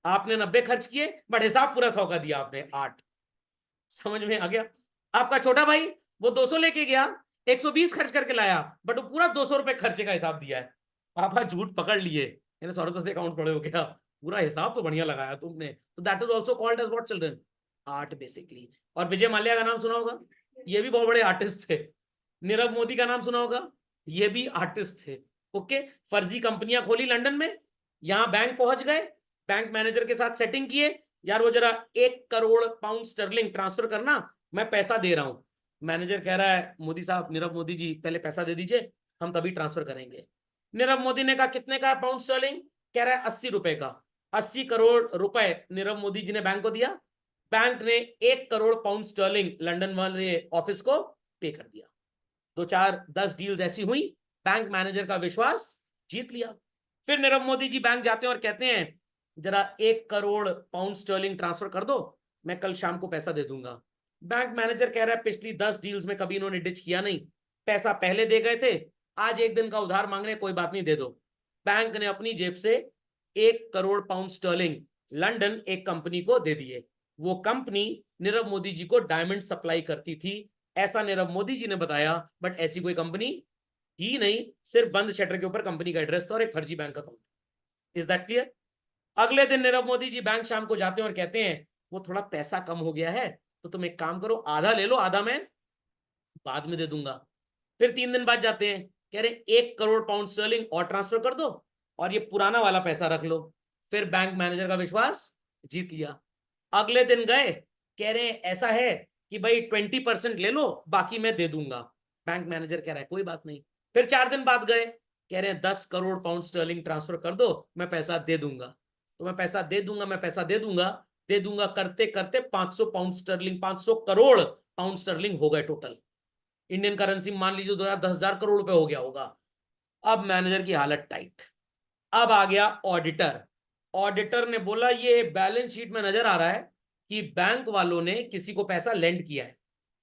आपने 90 खर्च किए, बट हिसाब पूरा 100 का दिया आपने, आर्ट। समझ में आ गया? आपका छोटा भाई वो 200 लेके गया, 120 खर्च करके लाया, बट वो पूरा 200 रुपए खर्चे का हिसाब दिया है। पापा झूठ पकड़ लिए, 100 से अकाउंट पड़े हो गया, पूरा हिसाब तो बढ़िया लगाया तुमने। तो that is also called as what children, art basically. और विजय माल्या का नाम सुना होगा, ये भी बहुत बड़े आर्टिस्ट थे। नीरव मोदी का नाम सुना होगा, ये भी आर्टिस्ट थे। ओके, फर्जी कंपनियां खोली लंदन में, यहां बैंक पहुंच गए, बैंक मैनेजर के साथ सेटिंग किए, यार वो जरा 1 करोड़ £1 ट्रांसफर करना, मैं पैसा दे रहा हूं। मैनेजर कह रहा है मोदी साहब, नीरव मोदी जी पहले पैसा दे दीजिए, हम तभी ट्रांसफर करेंगे। नीरव मोदी ने कहा कितने का £1? कह रहा है 80 रुपए का। 80 करोड़ रुपए नीरव मोदी जी ने बैंक को दिया, बैंक ने 1 करोड़ लंदन वाले ऑफिस को पे कर दिया। 2 4 10 डील्स ऐसी हुई, बैंक मैनेजर का विश्वास जीत लिया। फिर नीरव मोदी जी बैंक जाते हैं और कहते हैं जरा 1 करोड़ £1 ट्रांसफर कर दो, मैं कल शाम को पैसा दे दूंगा। बैंक मैनेजर कह रहा है पिछली 10 डील्स में कभी इन्होंने डिच किया नहीं, पैसा पहले दे गए थे, आज एक दिन का उधार मांग रहे, कोई बात नहीं दे दो। बैंक ने अपनी जेब से 1 करोड़ £1 लंदन एक कंपनी को दे दिए। वो कंपनी नीरव मोदी जी को डायमंड सप्लाई करती थी, ऐसा नीरव मोदी जी ने बताया, बट ऐसी कोई कंपनी ही नहीं, सिर्फ बंद शटर के ऊपर कंपनी का एड्रेस था और एक फर्जी bank account. Is that clear? अगले दिन नीरव मोदी जी बैंक शाम को जाते हैं और कहते हैं वो थोड़ा पैसा कम हो गया है, तो तुम एक काम करो, आधा ले लो, आधा मैं बाद में दे दूंगा। फिर 3 दिन बाद जाते हैं, कह रहे 1 करोड़ £1 और ट्रांसफर कर दो और ये पुराना वाला पैसा रख लो। फिर बैंक मैनेजर का विश्वास जीत लिया। अगले दिन गए, कह रहे हैं ऐसा है कि भाई 20% ले लो, बाकी मैं दे दूंगा। बैंक मैनेजर कह रहा है कोई बात नहीं। फिर 4 दिन बाद गए, कह रहे हैं 10 करोड़ £1 ट्रांसफर कर दो, मैं पैसा दे दूंगा। तो मैं पैसा दे दूंगा, मैं पैसा दे दूंगा करते करते £500 500 करोड़ हो गए टोटल। इंडियन करेंसी मान लीजिए 10,000 करोड़ रुपए हो गया होगा। अब मैनेजर की हालत टाइट। अब आ गया ऑडिटर। ऑडिटर ने बोला ये बैलेंस शीट में नजर आ रहा है कि बैंक वालों ने किसी को पैसा लेंड किया है,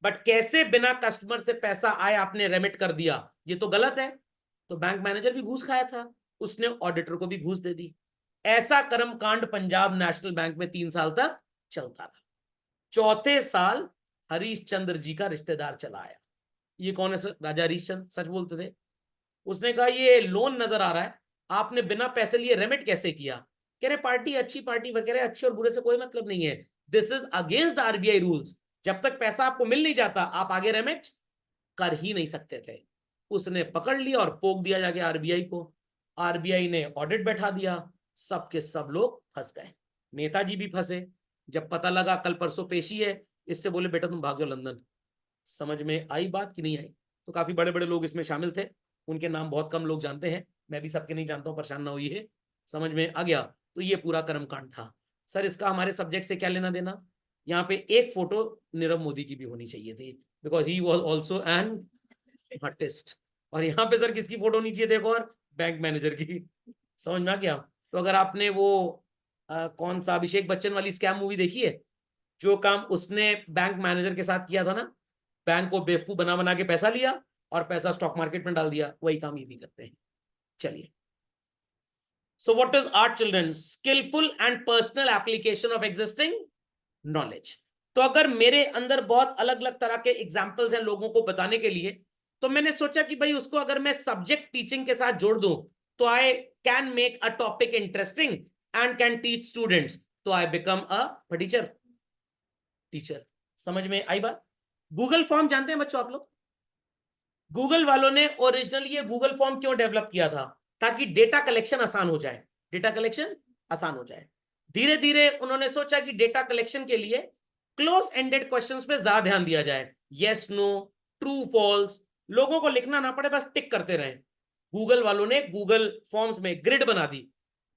बट कैसे बिना कस्टमर से पैसा आए आपने रेमिट कर दिया, ये तो गलत है। तो बैंक मैनेजर भी घूस खाया था, उसने ऑडिटर को भी घूस दे दी। ऐसा कर्मकांड पंजाब नेशनल बैंक में 3 साल तक चलता रहा। चौथे साल हरीश चंद्र जी का रिश्तेदार चला आया। ये कौन है? राजा हरीश चंद्र सच बोलते थे। उसने कहा ये लोन नजर आ रहा है, आपने बिना पैसे लिए रेमिट कैसे किया? कह रहे पार्टी अच्छी पार्टी वगैरह, अच्छे और बुरे से कोई मतलब नहीं है, this is against the RBI rules. जब तक पैसा आपको मिल नहीं जाता आप आगे रेमिट कर ही नहीं सकते थे। उसने पकड़ लिया और पोक दिया जाके आरबीआई को। आरबीआई ने ऑडिट बैठा दिया, सबके सब लोग फंस गए, नेताजी भी फंसे। जब पता लगा कल परसों पेशी है, इससे बोले बेटा तुम भाग जाओ लंदन। समझ में आई बात कि नहीं आई? तो काफी बड़े बड़े लोग इसमें शामिल थे, उनके नाम बहुत कम लोग जानते हैं, मैं भी सबके नहीं जानता हूं, परेशान ना होइए। समझ में आ गया? तो ये पूरा कर्मकांड था। सर इसका हमारे सब्जेक्ट से क्या लेना देना? यहाँ पे एक फोटो नीरव मोदी की भी होनी चाहिए थी, because he was also an artist. और यहाँ पे सर किसकी फोटो होनी चाहिए देखो, और बैंक मैनेजर की। समझ में आ गया? तो अगर आपने वो कौन सा अभिषेक बच्चन वाली स्कैम मूवी देखी है, जो काम उसने बैंक मैनेजर के साथ किया था ना, बैंक को बेवकूफ बना बना के पैसा लिया और पैसा स्टॉक मार्केट में डाल दिया, वही काम ये भी करते हैं। चलिए, so what is art children? Skilful and personal application of existing knowledge. तो अगर मेरे अंदर बहुत अलग अलग तरह के एग्जाम्पल्स हैं लोगों को बताने के लिए, तो मैंने सोचा कि भाई उसको अगर मैं सब्जेक्ट टीचिंग के साथ जोड़ दूं, तो I can make a topic interesting and can teach students, तो I become a teacher. Teacher, समझ में आई बात? गूगल फॉर्म जानते हैं बच्चों आप लोग? गूगल वालों ने ओरिजिनली ये गूगल फॉर्म क्यों डेवलप किया था? ताकि डेटा कलेक्शन आसान हो जाए, डेटा कलेक्शन आसान हो जाए। धीरे धीरे उन्होंने सोचा कि डेटा कलेक्शन के लिए क्लोज एंडेड क्वेश्चंस पे ज्यादा ध्यान दिया जाए, यस नो, ट्रू फॉल्स, लोगों को लिखना ना पड़े, बस टिक करते रहे। गूगल वालों ने गूगल फॉर्म्स में ग्रिड बना दी।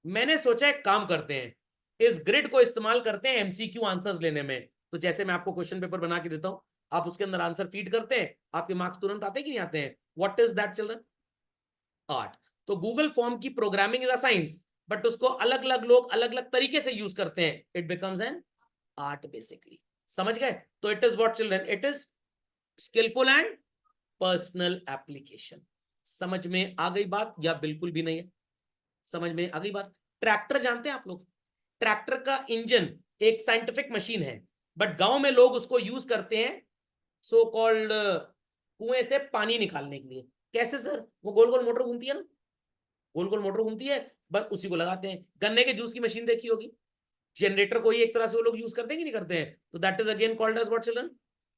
मैंने सोचा एक काम करते हैं, इस ग्रिड को इस्तेमाल करते हैं एमसीक्यू आंसर्स लेने में। तो जैसे मैं आपको क्वेश्चन पेपर बना के देता हूं, आप उसके अंदर आंसर फीड करते हैं, आपके मार्क्स तुरंत आते हैं कि नहीं आते हैं? What is that children? Art. तो गूगल फॉर्म की programming is a science, but उसको अलग अलग लोग अलग अलग तरीके से यूज करते हैं, it becomes an art basically. समझ गए? तो it is what children? It is skilful and personal application. समझ में आ गई बात या बिल्कुल भी नहीं है? समझ में आ गई बात? ट्रैक्टर जानते हैं आप लोग? ट्रैक्टर का इंजन एक साइंटिफिक मशीन है, बट गांव में लोग उसको यूज करते हैं सो कॉल्ड कुएं से पानी निकालने के लिए। कैसे सर? वो गोल गोल मोटर घूमती है ना, गोल गोल मोटर घूमती है, बस उसी को लगाते हैं। गन्ने के जूस की मशीन देखी होगी, जनरेटर को ही एक तरह से वो लोग यूज करते हैं कि नहीं करते हैं? तो that is again called as what children?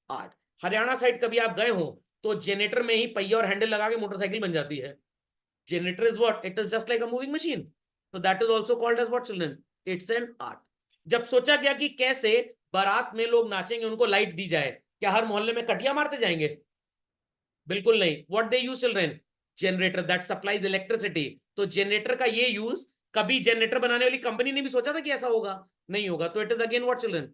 Art. Haryana side कभी आप गए हो तो जनरेटर में ही पहिया और हैंडल लगा के मोटरसाइकिल बन जाती है। Generator is what? It is just like a moving machine. तो that is also called as what children? It's an art. जब सोचा गया कि कैसे बारात में लोग नाचेंगे, उनको लाइट दी जाए, क्या हर मोहल्ले में कटिया मारते जाएंगे? बिल्कुल नहीं। What they use children? Generator that supplies electricity. तो जनरेटर का ये यूज, कभी जनरेटर बनाने वाली कंपनी ने भी सोचा था कि ऐसा होगा? नहीं होगा। तो it is again what children?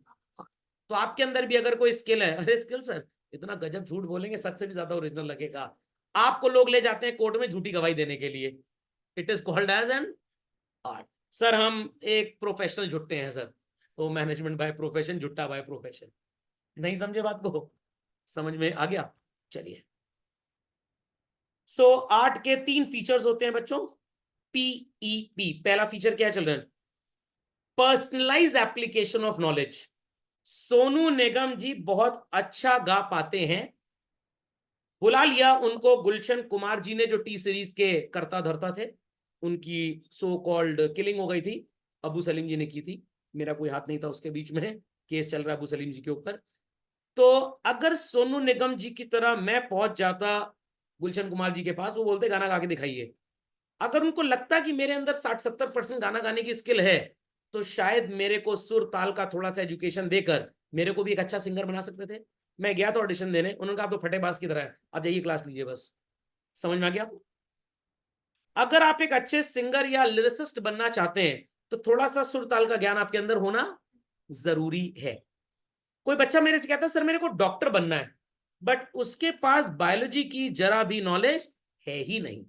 तो आपके अंदर भी अगर कोई स्किल है, अरे स्किल सर इतना गजब झूठ बोलेंगे, सच से भी ज्यादा ओरिजिनल लगेगा। आपको लोग ले जाते हैं कोर्ट में झूठी गवाही देने के लिए, it is called as an art. Sir हम एक प्रोफेशनल झुट्टे हैं सर, तो मैनेजमेंट बाय प्रोफेशन, झुट्टा बाय प्रोफेशन। नहीं समझे बात को? समझ में आ गया? चलिए, सो आर्ट के 3 फीचर्स होते हैं बच्चों, पीईपी। पहला फीचर क्या है children? Personalise application of knowledge. Sonu Nigam ji बहुत अच्छा गा पाते हैं, बुला लिया उनको गुलशन कुमार जी ने, जो टी सीरीज के करता धरता थे। उनकी सो कॉल्ड किलिंग हो गई थी, अबू सलीम जी ने की थी, मेरा कोई हाथ नहीं था उसके बीच में, केस चल रहा है अबू सलीम जी के ऊपर। तो अगर सोनू निगम जी की तरह मैं पहुंच जाता गुलशन कुमार जी के पास, वो बोलते गाना गा के दिखाइए, अगर उनको लगता कि मेरे अंदर 60-70% गाना गाने की स्किल है, तो शायद मेरे को सुर ताल का थोड़ा सा एजुकेशन देकर मेरे को भी एक अच्छा सिंगर बना सकते थे। मैं गया तो ऑडिशन देने, उन्होंने कहा आप तो फटेबाज की तरह है, आप जाइए क्लास लीजिए बस। समझ में आ गया? अगर आप एक अच्छे सिंगर या लिरिसिस्ट बनना चाहते हैं, तो थोड़ा सा सुर ताल का ज्ञान आपके अंदर होना जरूरी है। कोई बच्चा मेरे से कहता है सर मेरे को डॉक्टर बनना है, बट उसके पास बायोलॉजी की जरा भी नॉलेज है ही नहीं,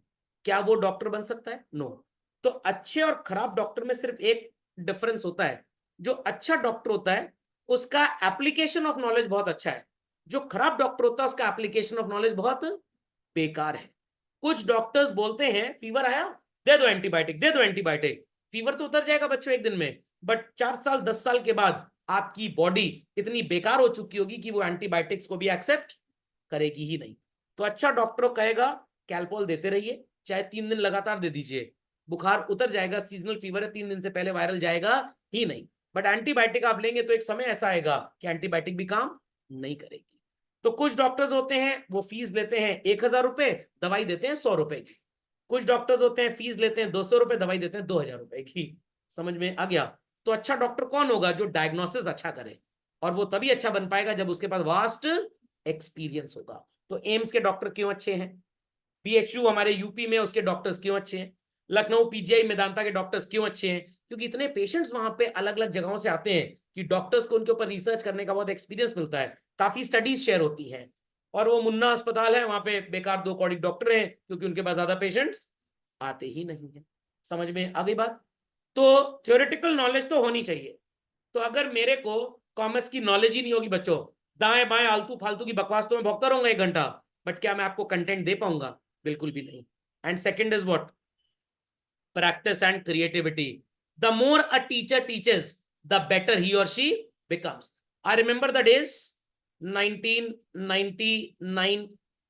क्या वो डॉक्टर बन सकता है? नो। तो अच्छे और खराब डॉक्टर में सिर्फ एक डिफरेंस होता है, जो अच्छा डॉक्टर होता है उसका एप्लीकेशन ऑफ नॉलेज बहुत अच्छा है, जो खराब डॉक्टर होता है उसका एप्लीकेशन ऑफ नॉलेज बहुत बेकार है। कुछ डॉक्टर्स बोलते हैं फीवर आया, दे दो एंटीबायोटिक, दे दो एंटीबायोटिक, फीवर तो उतर जाएगा बच्चों एक दिन में, बट 4 साल 10 साल के बाद आपकी बॉडी इतनी बेकार हो चुकी होगी कि वो एंटीबायोटिक्स को भी एक्सेप्ट करेगी ही नहीं। तो अच्छा डॉक्टर कहेगा कैलपोल देते रहिए, चाहे 3 दिन लगातार दे दीजिए, बुखार उतर जाएगा, सीजनल फीवर है, 3 दिन से पहले वायरल जाएगा ही नहीं। बट एंटीबायोटिक आप लेंगे तो एक समय ऐसा आएगा कि एंटीबायोटिक भी काम नहीं करेगी। तो कुछ डॉक्टर्स होते हैं वो फीस लेते हैं 1,000 रुपए, दवाई देते हैं 100 रुपए की। कुछ डॉक्टर्स होते हैं फीस लेते हैं 200 रुपए, दवाई देते हैं 2,000 रुपए की। समझ में आ गया? तो अच्छा डॉक्टर कौन होगा? जो डायग्नोसिस अच्छा करे, और वो तभी अच्छा बन पाएगा जब उसके पास वास्ट एक्सपीरियंस होगा। तो एम्स के डॉक्टर क्यों अच्छे हैं? बीएचयू हमारे यूपी में उसके डॉक्टर्स क्यों अच्छे हैं? लखनऊ पीजीआई मेदांता के डॉक्टर्स क्यों अच्छे हैं? क्योंकि इतने पेशेंट्स वहां पे अलग अलग जगहों से आते हैं कि डॉक्टर्स को उनके ऊपर रिसर्च करने का बहुत एक्सपीरियंस मिलता है, काफी स्टडीज शेयर होती हैं। और वो मुन्ना अस्पताल है, वहां पे बेकार 2 कौड़ी डॉक्टर हैं क्योंकि उनके पास ज्यादा पेशेंट्स आते ही नहीं है। समझ में आ गई बात? तो थ्योरेटिकल नॉलेज तो होनी चाहिए। तो अगर मेरे को कॉमर्स की नॉलेज ही नहीं होगी बच्चों, दाएं बाएं आलतू फालतू की बकवास तो मैं भोगता रहूंगा 1 घंटा, बट क्या मैं आपको कंटेंट दे पाऊंगा? बिल्कुल भी नहीं। And second is what? practice and creativity. The more a teacher teaches, the better he or she becomes. I remember the days 1999,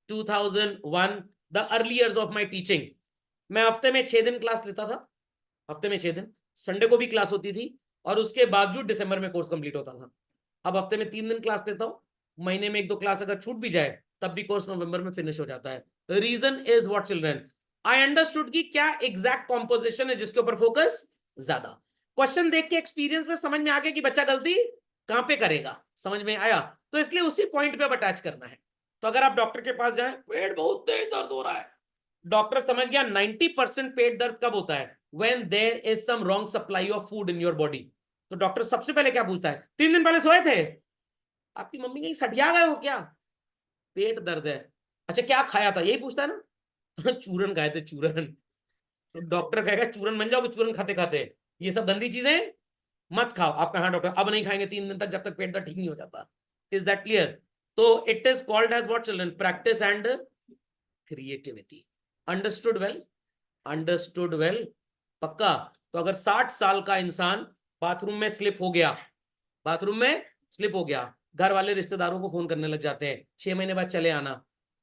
2001, the early years of my teaching. मैं हफ्ते में 6 दिन क्लास लेता था, हफ्ते में 6 दिन, संडे को भी क्लास होती थी, और उसके बावजूद दिसंबर में कोर्स कंप्लीट होता था। अब हफ्ते में 3 दिन क्लास लेता हूँ, महीने में 1-2 क्लास अगर छूट भी जाए तब भी कोर्स नवंबर में फिनिश हो जाता है। Reason is what children? I understood कि क्या एग्जैक्ट कॉम्पोजिशन है जिसके ऊपर फोकस ज्यादा। क्वेश्चन देख के एक्सपीरियंस में समझ में आ गया कि बच्चा गलती कहां पे करेगा, समझ में आया? तो इसलिए उसी पॉइंट पे अटैच करना है। तो अगर आप डॉक्टर के पास जाएं, पेट बहुत तेज दर्द हो रहा है, डॉक्टर समझ गया 90% पेट दर्द कब होता है? When there is some wrong supply of food in your body. तो डॉक्टर सबसे पहले क्या पूछता है? 3 दिन पहले सोए थे? आपकी मम्मी कहीं सटिया गए हो क्या? पेट दर्द है। अच्छा क्या खाया था, यही पूछता है ना? चूरन खाए थे, चूरन। तो डॉक्टर कहेगा चूरन बन जाओगे चूरन खाते खाते, ये सब गंदी चीजें मत खाओ। आप कहा डॉक्टर अब नहीं खाएंगे 3 दिन तक, जब तक पेट दर्द ठीक नहीं हो जाता। Is that clear? तो it is called as what children? Practice and creativity. Understood well? Understood well? पक्का? तो अगर 60 साल का इंसान बाथरूम में स्लिप हो गया, बाथरूम में स्लिप हो गया, घर वाले रिश्तेदारों को फोन करने लग जाते हैं 6 महीने बाद चले आना।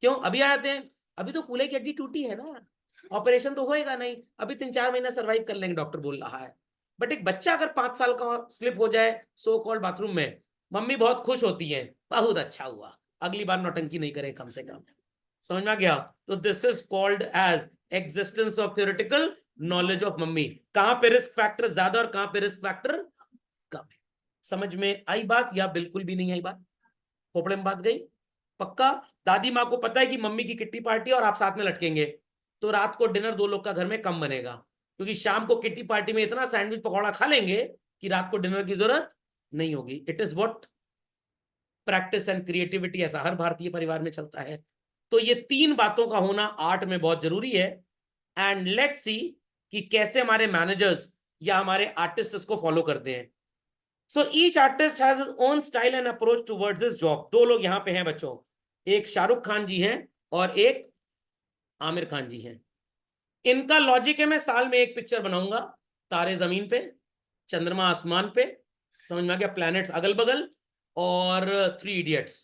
क्यों अभी आते हैं? अभी तो कूल्हे की हड्डी टूटी है ना, ऑपरेशन तो होएगा नहीं, अभी 3-4 महीना सर्वाइव कर लेंगे, डॉक्टर बोल रहा है। बट एक बच्चा अगर 5 साल का स्लिप हो जाए सो कॉल्ड बाथरूम में, मम्मी बहुत खुश होती है, बहुत अच्छा हुआ, अगली बार नौटंकी नहीं करे कम से कम। समझ में आ गया? तो this is called as existence of theoretical knowledge of mummy. कहां पे रिस्क फैक्टर ज्यादा और कहां पे रिस्क फैक्टर कम है। समझ में आई बात या बिल्कुल भी नहीं आई बात? खोपड़े में बात गई? पक्का? दादी माँ को पता है कि मम्मी की किट्टी पार्टी और आप साथ में लटकेंगे, तो रात को डिनर 2 लोग का घर में कम बनेगा, क्योंकि शाम को किट्टी पार्टी में इतना सैंडविच पकौड़ा खा लेंगे कि रात को डिनर की जरूरत नहीं होगी। It is what? Practice and creativity. ऐसा हर भारतीय परिवार में चलता है। तो ये 3 बातों का होना आर्ट में बहुत जरूरी है। एंड लेट्स सी कि कैसे हमारे मैनेजर्स या हमारे आर्टिस्ट इसको फॉलो करते हैं। So each artist has his own style and approach towards his job. 2 लोग यहां पे हैं बच्चों, एक शाहरुख खान जी हैं और एक आमिर खान जी हैं। इनका लॉजिक है, मैं साल में एक पिक्चर बनाऊंगा, तारे जमीन पे, चंद्रमा आसमान पे, समझ में आ गया, प्लैनेट्स अगल बगल, और 3 इडियट्स।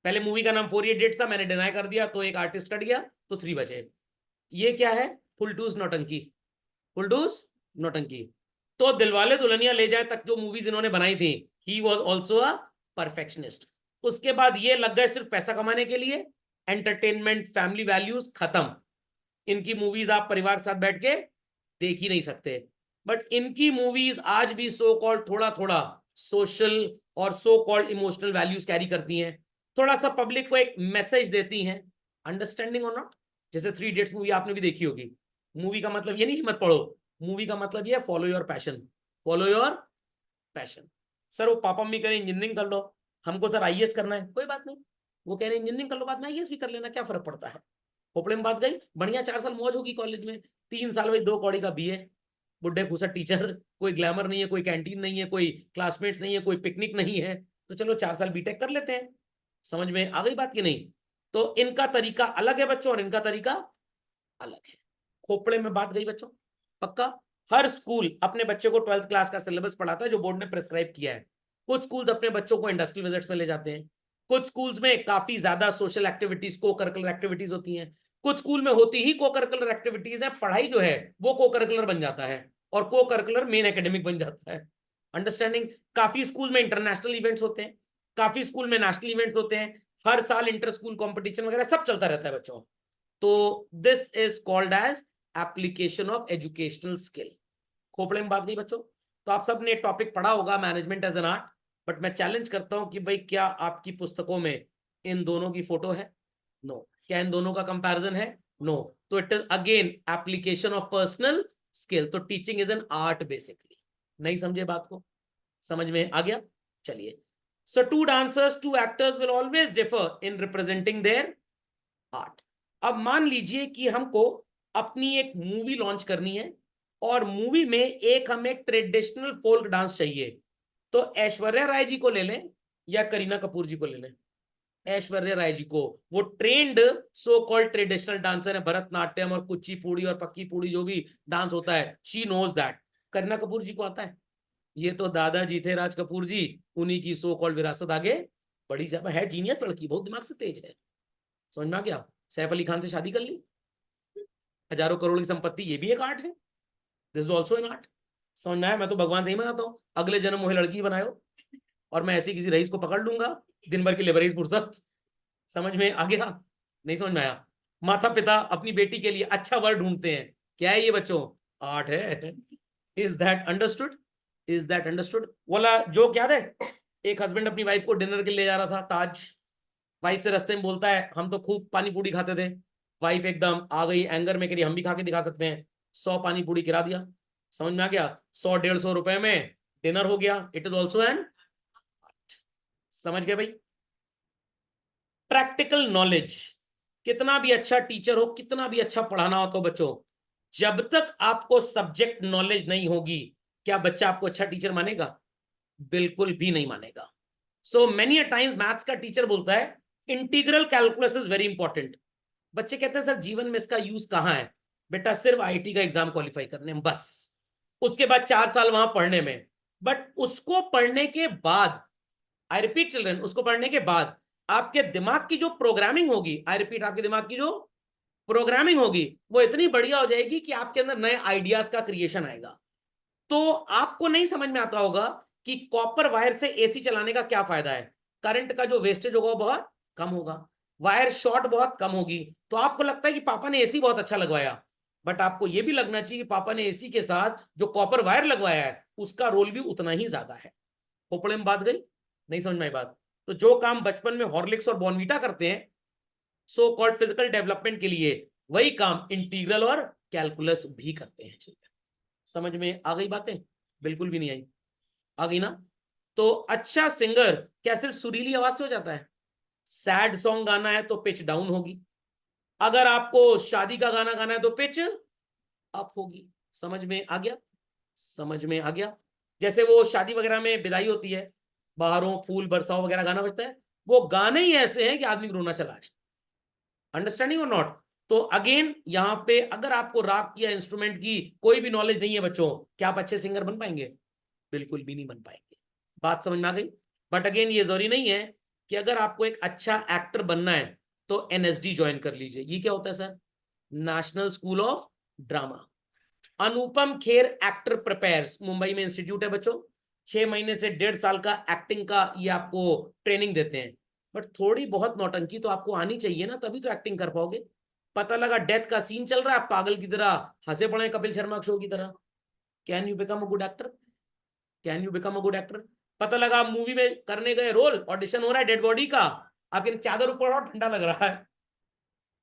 पहले मूवी का नाम 4 इडियट्स था, मैंने डिनाई कर दिया तो एक आर्टिस्ट कट गया, तो 3 बचे। ये क्या है? फुल टूस नौटंकी, फुल टूस नौटंकी। तो दिलवाले दुल्हनिया ले जाए तक जो मूवीज इन्होंने बनाई थी, he was also a perfectionist. उसके बाद ये लग गए सिर्फ पैसा कमाने के लिए, एंटरटेनमेंट फैमिली वैल्यूज खत्म। इनकी मूवीज आप परिवार के साथ बैठ के देख ही नहीं सकते। बट इनकी मूवीज आज भी सो कॉल्ड थोड़ा थोड़ा सोशल और so called emotional values carry करती हैं, थोड़ा सा पब्लिक को एक मैसेज देती हैं। अंडरस्टैंडिंग और नॉट? जैसे 3 इडियट्स मूवी आपने भी देखी होगी। मूवी का मतलब ये नहीं कि मत पढ़ो, मूवी का मतलब ये है follow your passion, follow your passion. Sir वो पापा मम्मी कह रहे इंजीनियरिंग कर लो, हमको सर आईएएस करना है, कोई बात नहीं, वो कह रहे इंजीनियरिंग कर लो, बाद में आईएएस भी कर लेना, क्या फर्क पड़ता है? खोपड़े में बात गई, बढ़िया 4 साल मौज होगी कॉलेज में, 3 साल में 2 कौड़ी का बीए, बुढ़े खुसर टीचर, कोई ग्लैमर नहीं है, कोई कैंटीन नहीं है, कोई क्लासमेट्स नहीं है, कोई पिकनिक नहीं है, तो चलो 4 साल बीटेक कर लेते हैं। समझ में आ गई बात की नहीं? तो इनका तरीका अलग है बच्चों और इनका तरीका अलग है। खोपड़े में बात गई बच्चों? पक्का? हर स्कूल अपने बच्चे को 12th क्लास का सिलेबस पढ़ाता है जो बोर्ड ने प्रेस्क्राइब किया है। कुछ स्कूल्स अपने बच्चों को इंडस्ट्री विजिट्स में ले जाते हैं, कुछ स्कूल्स में काफी ज्यादा सोशल एक्टिविटीज, को करिकुलर एक्टिविटीज होती हैं, कुछ स्कूल में होती ही को करिकुलर एक्टिविटीज है, पढ़ाई जो है वो को करिकुलर बन जाता है और को करिकुलर मेन एकेडमिक बन जाता है। अंडरस्टैंडिंग? काफी स्कूल में इंटरनेशनल इवेंट्स होते हैं, काफी स्कूल में नेशनल इवेंट्स होते हैं, हर साल इंटर स्कूल कॉम्पिटिशन वगैरह सब चलता रहता है बच्चों। तो this is called as application of educational skill. खोपड़े में बात नहीं बच्चों? तो आप सब ने टॉपिक पढ़ा होगा management as an art, but मैं चैलेंज करता हूं कि भाई क्या आपकी पुस्तकों में इन दोनों की फोटो है? नो। क्या इन दोनों का कंपैरिजन है? नो। तो it is again application of personal skill. तो teaching is an art basically. नहीं समझे बात को? समझ में आ गया? चलिए, So two dancers, two actors will always differ in representing their art. अब मान लीजिए कि हमको अपनी एक मूवी लॉन्च करनी है और मूवी में एक हमें ट्रेडिशनल फोल्क डांस चाहिए, तो ऐश्वर्या राय जी को ले लें या करीना कपूर जी को ले लें? ऐश्वर्या राय जी को, वो trend so called traditional dancer है, भरतनाट्यम और कुचिपुड़ी और पक्की पूड़ी जो भी डांस होता है, she knows that. Kareena Kapoor ji को आता है? ये तो दादाजी थे राज कपूर जी, उन्हीं की सो कॉल्ड विरासत आगे बड़ी जब है, जीनियस लड़की, बहुत दिमाग से तेज है। समझ में आ गया? सैफ अली खान से शादी कर ली, हजारों करोड़ की संपत्ति, ये भी एक आर्ट है, this is also an art. समझ में आया? मैं तो भगवान से ही मनाता हूँ, अगले जन्म मुझे लड़की बनायो और मैं ऐसी किसी रईस को पकड़ लूंगा, दिन भर की लेबरेज फुर्सत। समझ में आ गया? नहीं समझ में आया? माता पिता अपनी बेटी के लिए अच्छा वर्ड ढूंढते हैं, क्या है ये बच्चों? आर्ट है। Is that understood? Is that understood? बोला जो क्या है, एक हस्बैंड अपनी वाइफ को डिनर के लिए जा रहा था ताज, वाइफ से रास्ते में बोलता है हम तो खूब पानी पूरी खाते थे, वाइफ एकदम आ गई एंगर में, करी हम भी खा के दिखा सकते हैं, 100 पानी पूरी गिरा दिया। समझ में आ गया? 100-150 रुपए में डिनर हो गया, इट इज ऑल्सो एन। समझ गए भाई? प्रैक्टिकल नॉलेज, कितना भी अच्छा टीचर हो, कितना भी अच्छा पढ़ाना हो, तो बच्चों जब तक आपको सब्जेक्ट नॉलेज नहीं होगी, क्या बच्चा आपको अच्छा टीचर मानेगा? बिल्कुल भी नहीं मानेगा। So many a times maths का टीचर बोलता है integral calculus is very important. बच्चे कहते हैं सर जीवन में इसका यूज कहां है? बेटा सिर्फ आईआईटी का एग्जाम क्वालिफाई करने में बस, उसके बाद 4 साल वहां पढ़ने में। बट उसको पढ़ने के बाद, आई रिपीट चिल्ड्रन, उसको पढ़ने के बाद आपके दिमाग की जो प्रोग्रामिंग होगी, आई रिपीट, आपके दिमाग की जो प्रोग्रामिंग होगी वो इतनी बढ़िया हो जाएगी कि आपके अंदर नए आइडियाज का क्रिएशन आएगा। तो आपको नहीं समझ में आता होगा कि कॉपर वायर से एसी चलाने का क्या फायदा है, करंट का जो वेस्टेज होगा वो बहुत कम होगा, वायर शॉर्ट बहुत कम होगी। तो आपको लगता है कि पापा ने एसी बहुत अच्छा लगवाया, बट आपको यह भी लगना चाहिए कि पापा ने एसी के साथ जो कॉपर वायर लगवाया है उसका रोल भी उतना ही ज्यादा है। खोपड़े में बात गई? नहीं समझ में आई बात? तो जो काम बचपन में हॉर्लिक्स और बॉर्नवीटा करते हैं सो कॉल्ड फिजिकल डेवलपमेंट के लिए, वही काम इंटीग्रल और कैलकुलस भी करते हैं। समझ में आ गई बातें? बिल्कुल भी नहीं आई? आ गई ना? तो अच्छा सिंगर क्या सिर्फ सुरीली आवाज से हो जाता है? सैड सॉन्ग गाना है तो पिच डाउन होगी, अगर आपको शादी का गाना गाना है तो पिच अप होगी। समझ में आ गया? समझ में आ गया? जैसे वो शादी वगैरह में विदाई होती है, बाहरों फूल बरसाओ वगैरह गाना बजता है, वो गाने ही ऐसे हैं कि आदमी को रोना चला है। अंडरस्टैंडिंग और नॉट? तो अगेन यहां पे अगर आपको राग या इंस्ट्रूमेंट की कोई भी नॉलेज नहीं है बच्चों, क्या आप अच्छे सिंगर बन पाएंगे? बिल्कुल भी नहीं बन पाएंगे। बात समझ में आ गई? बट अगेन ये जरूरी नहीं है कि अगर आपको एक अच्छा एक्टर बनना है तो एनएसडी ज्वाइन कर लीजिए। ये क्या होता है sir? National school of drama. Anupam Kher actor prepares, Mumbai में इंस्टीट्यूट है बच्चों, 6 महीने से 1.5 साल का एक्टिंग का ये आपको ट्रेनिंग देते हैं। बट थोड़ी बहुत नौटंकी तो आपको आनी चाहिए ना, तभी तो एक्टिंग कर पाओगे। पता लगा डेथ का सीन चल रहा है, पागल की तरह हंसे पड़े कपिल शर्मा शो की तरह। Can you become a good actor? Can you become a good actor? पता लगा आप मूवी में करने गए, रोल ऑडिशन हो रहा है डेड बॉडी का, आपके चादर ऊपर और ठंडा लग रहा है,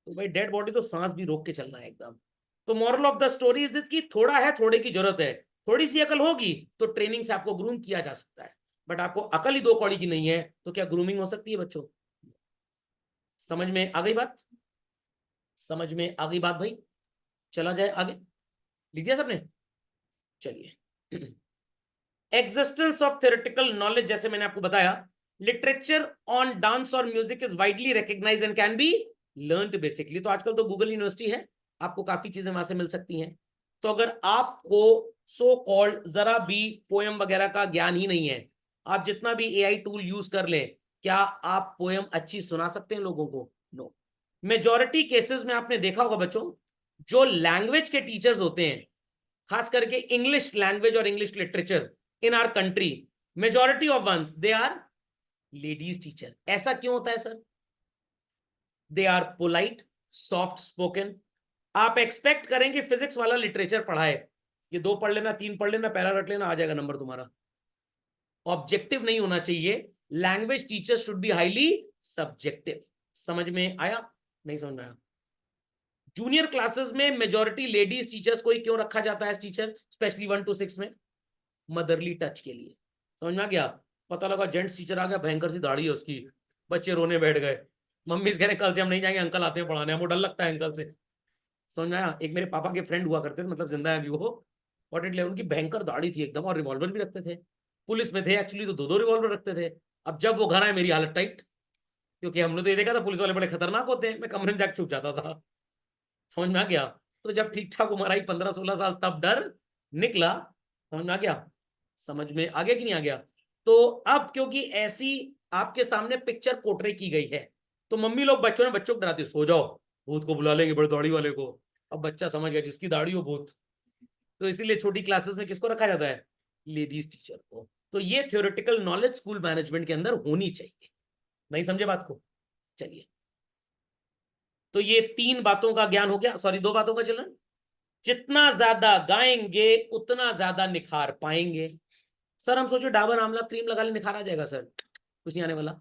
तो भाई डेड बॉडी तो सांस भी रोक के चलना है एकदम। तो moral of the story is this कि थोड़ा है, थोड़े की जरूरत है, थोड़ी सी अकल होगी तो ट्रेनिंग से आपको ग्रूम किया जा सकता है। बट आपको अकल ही 2 कौड़ी की नहीं है तो क्या ग्रूमिंग हो सकती है बच्चों? समझ में आ गई बात? समझ में आ गई बात भाई? चला जाए आगे, लिख दिया सबने? चलिए। एग्जिस्टेंस ऑफ थ्योरेटिकल नॉलेज, जैसे मैंने आपको बताया, लिटरेचर ऑन डांस और music is widely recognised and can be learned basically. तो आजकल तो गूगल यूनिवर्सिटी है, आपको काफी चीजें वहां से मिल सकती हैं। तो अगर आपको सो कॉल्ड जरा भी पोएम वगैरह का ज्ञान ही नहीं है, आप जितना भी एआई टूल यूज कर लें, क्या आप पोएम अच्छी सुना सकते हैं लोगों को? नो। मेजॉरिटी केसेस में आपने देखा होगा बच्चों, जो लैंग्वेज के टीचर्स होते हैं, खास करके इंग्लिश लैंग्वेज और English literature in our country, majority of ones they are ladies teacher. ऐसा क्यों होता है sir? They are polite, soft spoken. आप एक्सपेक्ट करेंगे फिजिक्स वाला लिटरेचर पढ़ाए, ये 2 पढ़ लेना, 3 पढ़ लेना, पैरा रट लेना, आ जाएगा नंबर तुम्हारा। ऑब्जेक्टिव नहीं होना चाहिए, language teacher should be highly subjective. समझ में आया? नहीं समझ में आया? जूनियर क्लासेस में मेजॉरिटी लेडीज टीचर्स को ही क्यों रखा जाता है टीचर, स्पेशली 1 to 6 में? मदरली टच के लिए। समझ में आ गया? पता लगा जेंट्स टीचर आ गया, भयंकर सी दाढ़ी है उसकी, बच्चे रोने बैठ गए। मम्मी से कह रहे कल से हम नहीं जाएंगे, अंकल आते हैं पढ़ाने, हमको डर लगता है अंकल से। समझ में आया? एक मेरे पापा के फ्रेंड हुआ करते थे, मतलब जिंदा है अभी वो, 48 उनकी भयंकर दाढ़ी थी एकदम, और रिवॉल्वर भी रखते थे। पुलिस में थे एक्चुअली, तो दो दो रिवॉल्वर रखते थे। अब जब वो घर आए मेरी हालत टाइट, क्योंकि हमने तो ये देखा था पुलिस वाले बड़े खतरनाक होते हैं, मैं कमरे में जाकर छुप जाता था। समझ में आ गया? तो जब ठीक ठाक उम्र आई 15-16 साल, तब डर निकला। समझ में आ गया? समझ में आ गया कि नहीं आ गया? तो अब क्योंकि ऐसी आपके सामने पिक्चर पोर्ट्रे की गई है, तो मम्मी लोग बच्चों को डराती, सो जाओ भूत को बुला लेंगे, बड़े दाढ़ी वाले को। अब बच्चा समझ गया जिसकी दाढ़ी हो भूत। तो इसीलिए छोटी क्लासेस में किसको रखा जाता है? लेडीज टीचर को। तो ये थ्योरेटिकल नॉलेज स्कूल मैनेजमेंट के अंदर होनी चाहिए। नहीं समझे बात को? चलिए, तो ये 3 बातों का ज्ञान हो गया, सॉरी 2 बातों का चलन। जितना ज्यादा गाएंगे उतना ज्यादा निखार पाएंगे। सर हम सोचो डाबर आंवला क्रीम लगा ले, निखार आ जाएगा सर? कुछ नहीं आने वाला।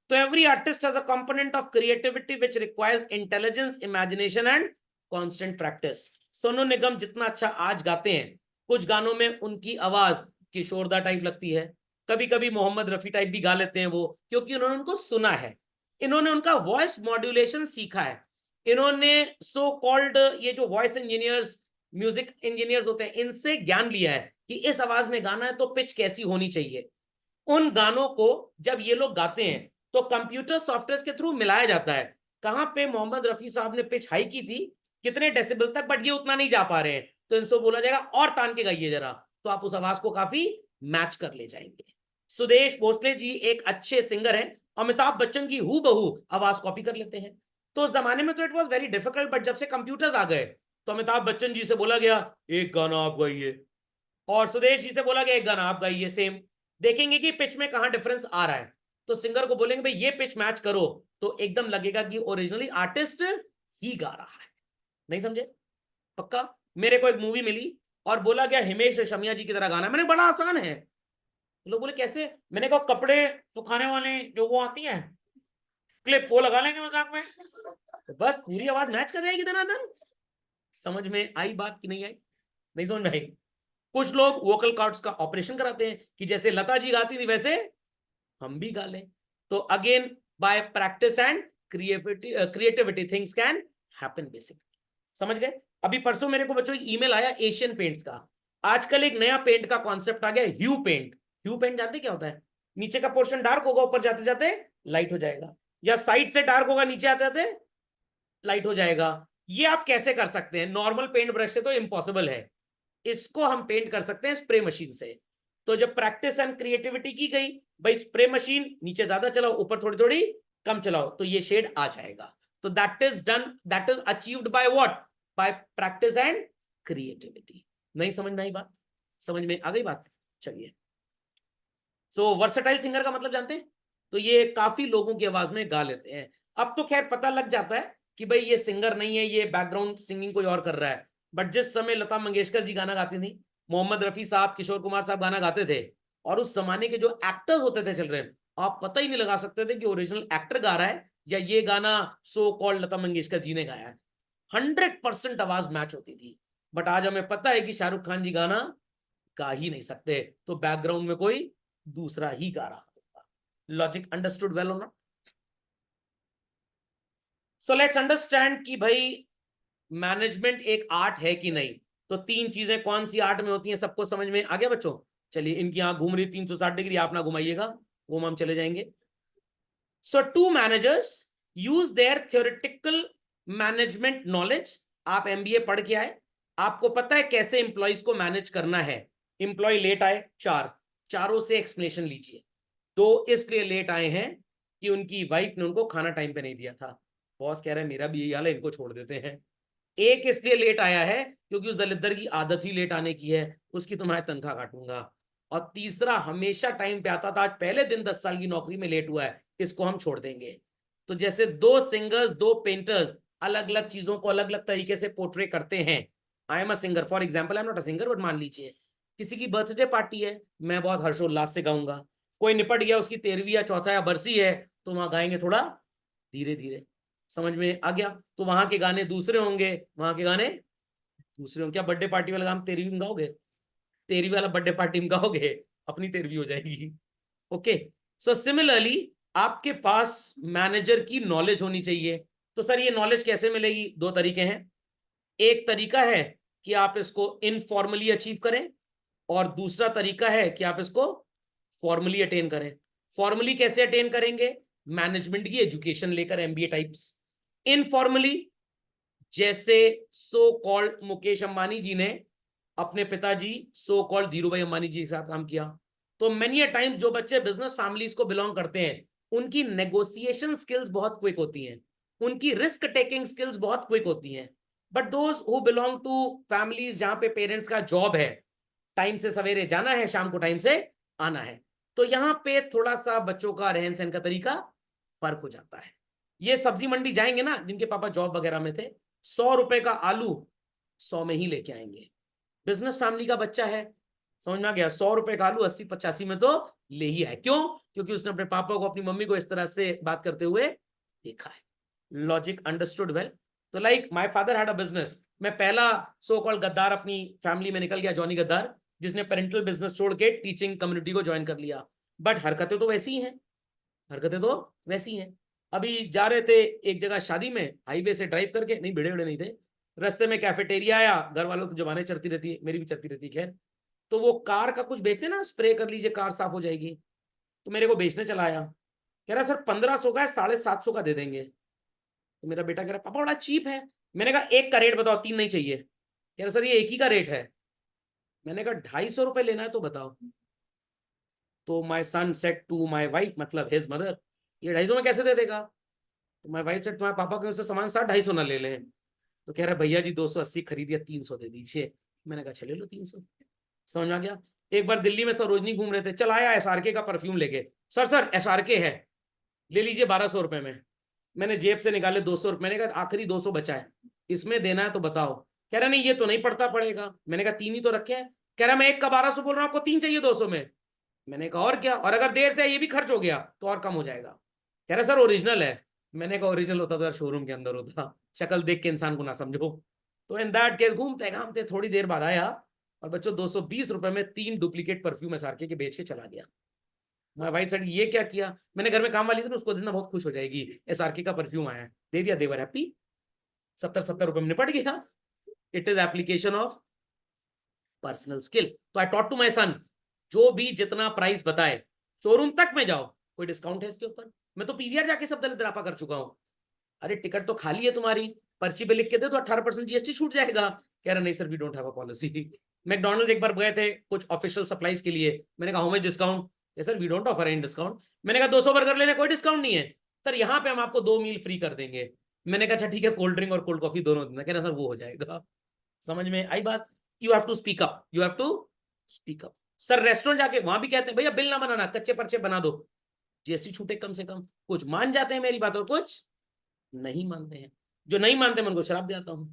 तो every artist has a component of creativity which requires intelligence, imagination and constant practice. Sonu Nigam जितना अच्छा आज गाते हैं, कुछ गानों में उनकी आवाज किशोरदा टाइप लगती है, कभी कभी मोहम्मद रफी टाइप भी गा लेते हैं वो, क्योंकि उन्होंने उनको सुना है, इन्होंने उनका वॉइस मॉड्यूलेशन सीखा है, इन्होंने सो कॉल्ड ये जो वॉइस इंजीनियर्स, म्यूजिक इंजीनियर्स होते हैं, इनसे ज्ञान लिया है कि इस आवाज में गाना है तो पिच कैसी होनी चाहिए। उन गानों को जब ये लोग गाते हैं तो कंप्यूटर सॉफ्टवेयर के थ्रू मिलाया जाता है, कहां पे मोहम्मद रफी साहब ने पिच हाई की थी, कितने डेसिबल तक, बट ये उतना नहीं जा पा रहे हैं, तो इनसे बोला जाएगा और तान के गाइए जरा, तो आप उस आवाज को काफी मैच कर ले जाएंगे। सुदेश भोसले जी एक अच्छे सिंगर हैं, अमिताभ बच्चन की हूबहू आवाज कॉपी कर लेते हैं। तो उस जमाने में तो it was very difficult, but जब से कंप्यूटर्स आ गए तो अमिताभ बच्चन जी से बोला गया एक गाना आप गाइए, और सुदेश जी से बोला गया एक गाना आप गाइए, सेम। देखेंगे कि पिच में कहां डिफरेंस आ रहा है, तो सिंगर को बोलेंगे भाई ये पिच मैच करो, तो एकदम लगेगा कि ओरिजिनली आर्टिस्ट ही गा रहा है। नहीं समझे? पक्का? मेरे को एक मूवी मिली और बोला गया हिमेश रेशमिया जी की तरह गाना, मैंने बड़ा आसान है। लोग बोले कैसे? मैंने कहा कपड़े सुखाने वाले जो वो आती है क्लिप, वो लगा लेंगे मजाक में, तो बस पूरी आवाज मैच कर जाएगी दनादन। समझ में आई बात कि नहीं आई? नहीं समझ में आई? कुछ लोग वोकल कॉर्ड्स का ऑपरेशन कराते हैं कि जैसे लता जी गाती थी वैसे हम भी गा लें। तो again bye practice and creativity things can happen basically. समझ गए? अभी परसों मेरे को बच्चों ईमेल आया एशियन पेंट्स का, आजकल एक नया पेंट का कॉन्सेप्ट आ गया, ह्यू पेंट। ह्यू पेंट जानते क्या होता है? नीचे का पोर्शन डार्क होगा, ऊपर जाते जाते लाइट हो जाएगा, या साइड से डार्क होगा, नीचे आते आते लाइट हो जाएगा। ये आप कैसे कर सकते हैं? नॉर्मल पेंट ब्रश से तो इम्पॉसिबल है, इसको हम पेंट कर सकते हैं स्प्रे मशीन से। तो जब प्रैक्टिस एंड क्रिएटिविटी की गई, भाई स्प्रे मशीन नीचे ज्यादा चलाओ, ऊपर थोड़ी थोड़ी कम चलाओ, तो ये शेड आ जाएगा। तो that is done, that is achieved by what? Bye practice and creativity. नहीं समझ में आई बात? समझ में आ गई बात? चलिए, सो वर्सेटाइल सिंगर का मतलब जानते हैं? तो ये काफी लोगों की आवाज में गा लेते हैं। अब तो खैर पता लग जाता है कि भाई ये सिंगर नहीं है, ये बैकग्राउंड सिंगिंग कोई और कर रहा है। बट जिस समय लता मंगेशकर जी गाना गाती थी, मोहम्मद रफी साहब, किशोर कुमार साहब गाना गाते थे, और उस जमाने के जो एक्टर्स होते थे चल रहे, आप पता ही नहीं लगा सकते थे कि ओरिजिनल एक्टर गा रहा है या ये गाना सो कॉल्ड लता मंगेशकर जी ने गाया है। 100% आवाज मैच होती थी। बट आज हमें पता है कि शाहरुख खान जी गाना गा ही नहीं सकते, तो बैकग्राउंड में कोई दूसरा ही गा रहा होगा। लॉजिक अंडरस्टूड वेल और नॉट? सो लेट्स अंडरस्टैंड कि भाई मैनेजमेंट एक आर्ट है कि नहीं। तो 3 चीजें कौन सी आर्ट में होती हैं, सबको समझ में आ गया बच्चों? चलिए, इनकी आंख घूम रही 360 डिग्री, आप ना घुमाइएगा, वो हम चले जाएंगे। So too managers use their theoretical management knowledge. आप एमबीए पढ़ के आए, आपको पता है कैसे इंप्लॉइज को मैनेज करना है। इंप्लॉय लेट आए, चारों से एक्सप्लेनेशन लीजिए। 2 इसलिए लेट आए हैं कि उनकी वाइफ ने उनको खाना टाइम पे नहीं दिया था, बॉस कह रहा है मेरा भी यही हाल है, इनको छोड़ देते हैं। एक इसलिए लेट आया है क्योंकि उस दलिद्दर की आदत ही लेट आने की है, उसकी तुम्हारी तनख्वाह काटूंगा। और तीसरा हमेशा टाइम पे आता था, आज पहले दिन 10 साल की नौकरी में लेट हुआ है, इसको हम छोड़ देंगे। तो जैसे 2 सिंगर्स, 2 पेंटर्स अलग अलग चीजों को अलग अलग तरीके से पोर्ट्रे करते हैं। I am a singer, for example, I am not a singer, but मान लीजिए किसी की बर्थडे पार्टी है, मैं बहुत हर्षोल्लास से गाऊंगा। कोई निपट गया, उसकी 13वीं या चौथा या बरसी है, तो वहां गाएंगे थोड़ा धीरे धीरे। समझ में आ गया? तो वहां के गाने दूसरे होंगे, वहां के गाने दूसरे होंगे। क्या बर्थडे पार्टी वाला गाना 13वीं में गाओगे? 13वीं वाला बर्थडे पार्टी में गाओगे, अपनी 13वीं हो जाएगी। ओके, सो सिमिलरली आपके पास मैनेजर की नॉलेज होनी चाहिए। तो सर ये नॉलेज कैसे मिलेगी? दो तरीके हैं। एक तरीका है कि आप इसको इनफॉर्मली अचीव करें, और दूसरा तरीका है कि आप इसको फॉर्मली अटेन करें। फॉर्मली कैसे अटेन करेंगे? मैनेजमेंट की एजुकेशन लेकर, एमबीए टाइप्स। इनफॉर्मली जैसे सो कॉल्ड मुकेश अंबानी जी ने अपने पिताजी सो कॉल्ड धीरू भाई अंबानी जी के साथ काम किया। तो मेनी अ टाइम्स जो बच्चे बिजनेस फैमिलीज को बिलोंग करते हैं, उनकी नेगोशिएशन स्किल्स बहुत क्विक होती हैं, उनकी रिस्क टेकिंग स्किल्स बहुत क्विक होती हैं। But those who belong to families जहां पे पेरेंट्स का जॉब है, टाइम से सवेरे जाना है, शाम को टाइम से आना है, तो यहाँ पे थोड़ा सा बच्चों का रहन सहन का तरीका फर्क हो जाता है। ये सब्जी मंडी जाएंगे ना, जिनके पापा जॉब वगैरह में थे, 100 रुपए का आलू 100 में ही लेके आएंगे। बिजनेस फैमिली का बच्चा है, समझ में आ गया, 100 रुपए का आलू 80-85 में तो ले ही आए। क्यों? क्योंकि उसने अपने पापा को, अपनी मम्मी को इस तरह से बात करते हुए देखा है। Logic understood well. तो like my father had a business. मैं पहला सो कॉल्ड गद्दार अपनी फैमिली में निकल गया, जॉनी गद्दार, जिसने पेरेंटल बिजनेस छोड़ के टीचिंग कम्युनिटी को ज्वाइन कर लिया। बट हरकतें तो वैसी ही हैं, हरकतें तो वैसी हैं। अभी जा रहे थे एक जगह शादी में, हाईवे से ड्राइव करके, नहीं भिड़े उड़े नहीं थे, रास्ते में कैफेटेरिया आया, घर वालों की जुबानें चलती रहती है, मेरी भी चलती रहती है खैर। तो वो कार का कुछ बेचते ना, स्प्रे कर लीजिए कार साफ हो जाएगी, तो मेरे को बेचने चला आया। कह रहा सर 1500 का है, 750 का दे देंगे। तो मेरा बेटा कह रहा पापा बड़ा चीप है। मैंने कहा एक का रेट बताओ, 3 नहीं चाहिए। कह रहा सर ये एक ही का रेट है। मैंने कहा 250 रुपए लेना है तो बताओ। तो my son said to my wife, मतलब हिज मदर, ये 250 में कैसे दे देगा? तो माई वाइफ सेट तुम्हारे पापा के उससे सामान साथ 250 ना ले लें। तो कह रहा भैया जी 280 खरीदिया, 300 दे दीजिए। मैंने कहा चले लो 300। समझ में आ गया। एक बार दिल्ली में सरोजनी घूम रहे थे, चल आया एसआरके का परफ्यूम लेके, सर सर एसआरके है, ले लीजिए 1200 रुपए में। मैंने जेब से निकाले 200 रुपए, मैंने कहा आखिरी 200 बचा है, इसमें देना है तो बताओ। कह रहा नहीं ये तो नहीं पड़ता पड़ेगा। मैंने कहा 3 ही तो रखे हैं। कह रहा मैं एक का 1200 बोल रहा हूँ, आपको 3 चाहिए 200 में। मैंने कहा और क्या, और अगर देर से ये भी खर्च हो गया तो और कम हो जाएगा। कह रहा सर ओरिजिनल है। मैंने कहा ओरिजिनल होता तो शोरूम के अंदर होता, शक्ल देख के इंसान को ना समझो। तो इन दैट केस घूमते घामते थोड़ी देर बाद आया, और बच्चों 220 रुपए में 3 डुप्लीकेट परफ्यूम एसआरके के बेच के चला गया। मैं वाइट साइड ये क्या किया? मैंने घर में काम वाली थी ना, उसको देना बहुत खुश हो जाएगी, एसआरके का परफ्यूम आया है, दे दिया, देवर हैप्पी। 70-70 रुपए में निपट गया। It is application of personal skill. तो आई टॉट टू माई सन, जो भी जितना प्राइस बताए, शोरूम तक में जाओ, कोई डिस्काउंट है इसके ऊपर? मैं तो पीवीआर जाके सब दलित दरापा कर चुका हूं। अरे टिकट तो खाली है तुम्हारी, पर्ची पे लिख के दे तो 18% जीएसटी छूट जाएगा। कह रहा नहीं sir we don't have a policy. McDonald's एक बार गए थे कुछ ऑफिशियल सप्लाईज के लिए, मैंने कहा how much discount? Sir we don't offer any discount. मैंने कहा 200 बर्गर लेने कोई डिस्काउंट नहीं है। सर यहाँ पे हम आपको 2 मील फ्री कर देंगे। मैंने कहा अच्छा ठीक है, कोल्ड ड्रिंक और कोल्ड कॉफी दोनों देना। कह रहा सर वो हो जाएगा। समझ में आई बात? You have to speak up, you have to speak up. Sir restaurant जाके वहां भी कहते हैं भैया बिल ना बनाना, कच्चे पर्चे बना दो, जीएसटी छूटे कम से कम। कुछ मान जाते हैं मेरी बात और कुछ नहीं मानते हैं। जो नहीं मानते मैं उनको शराब देता हूं,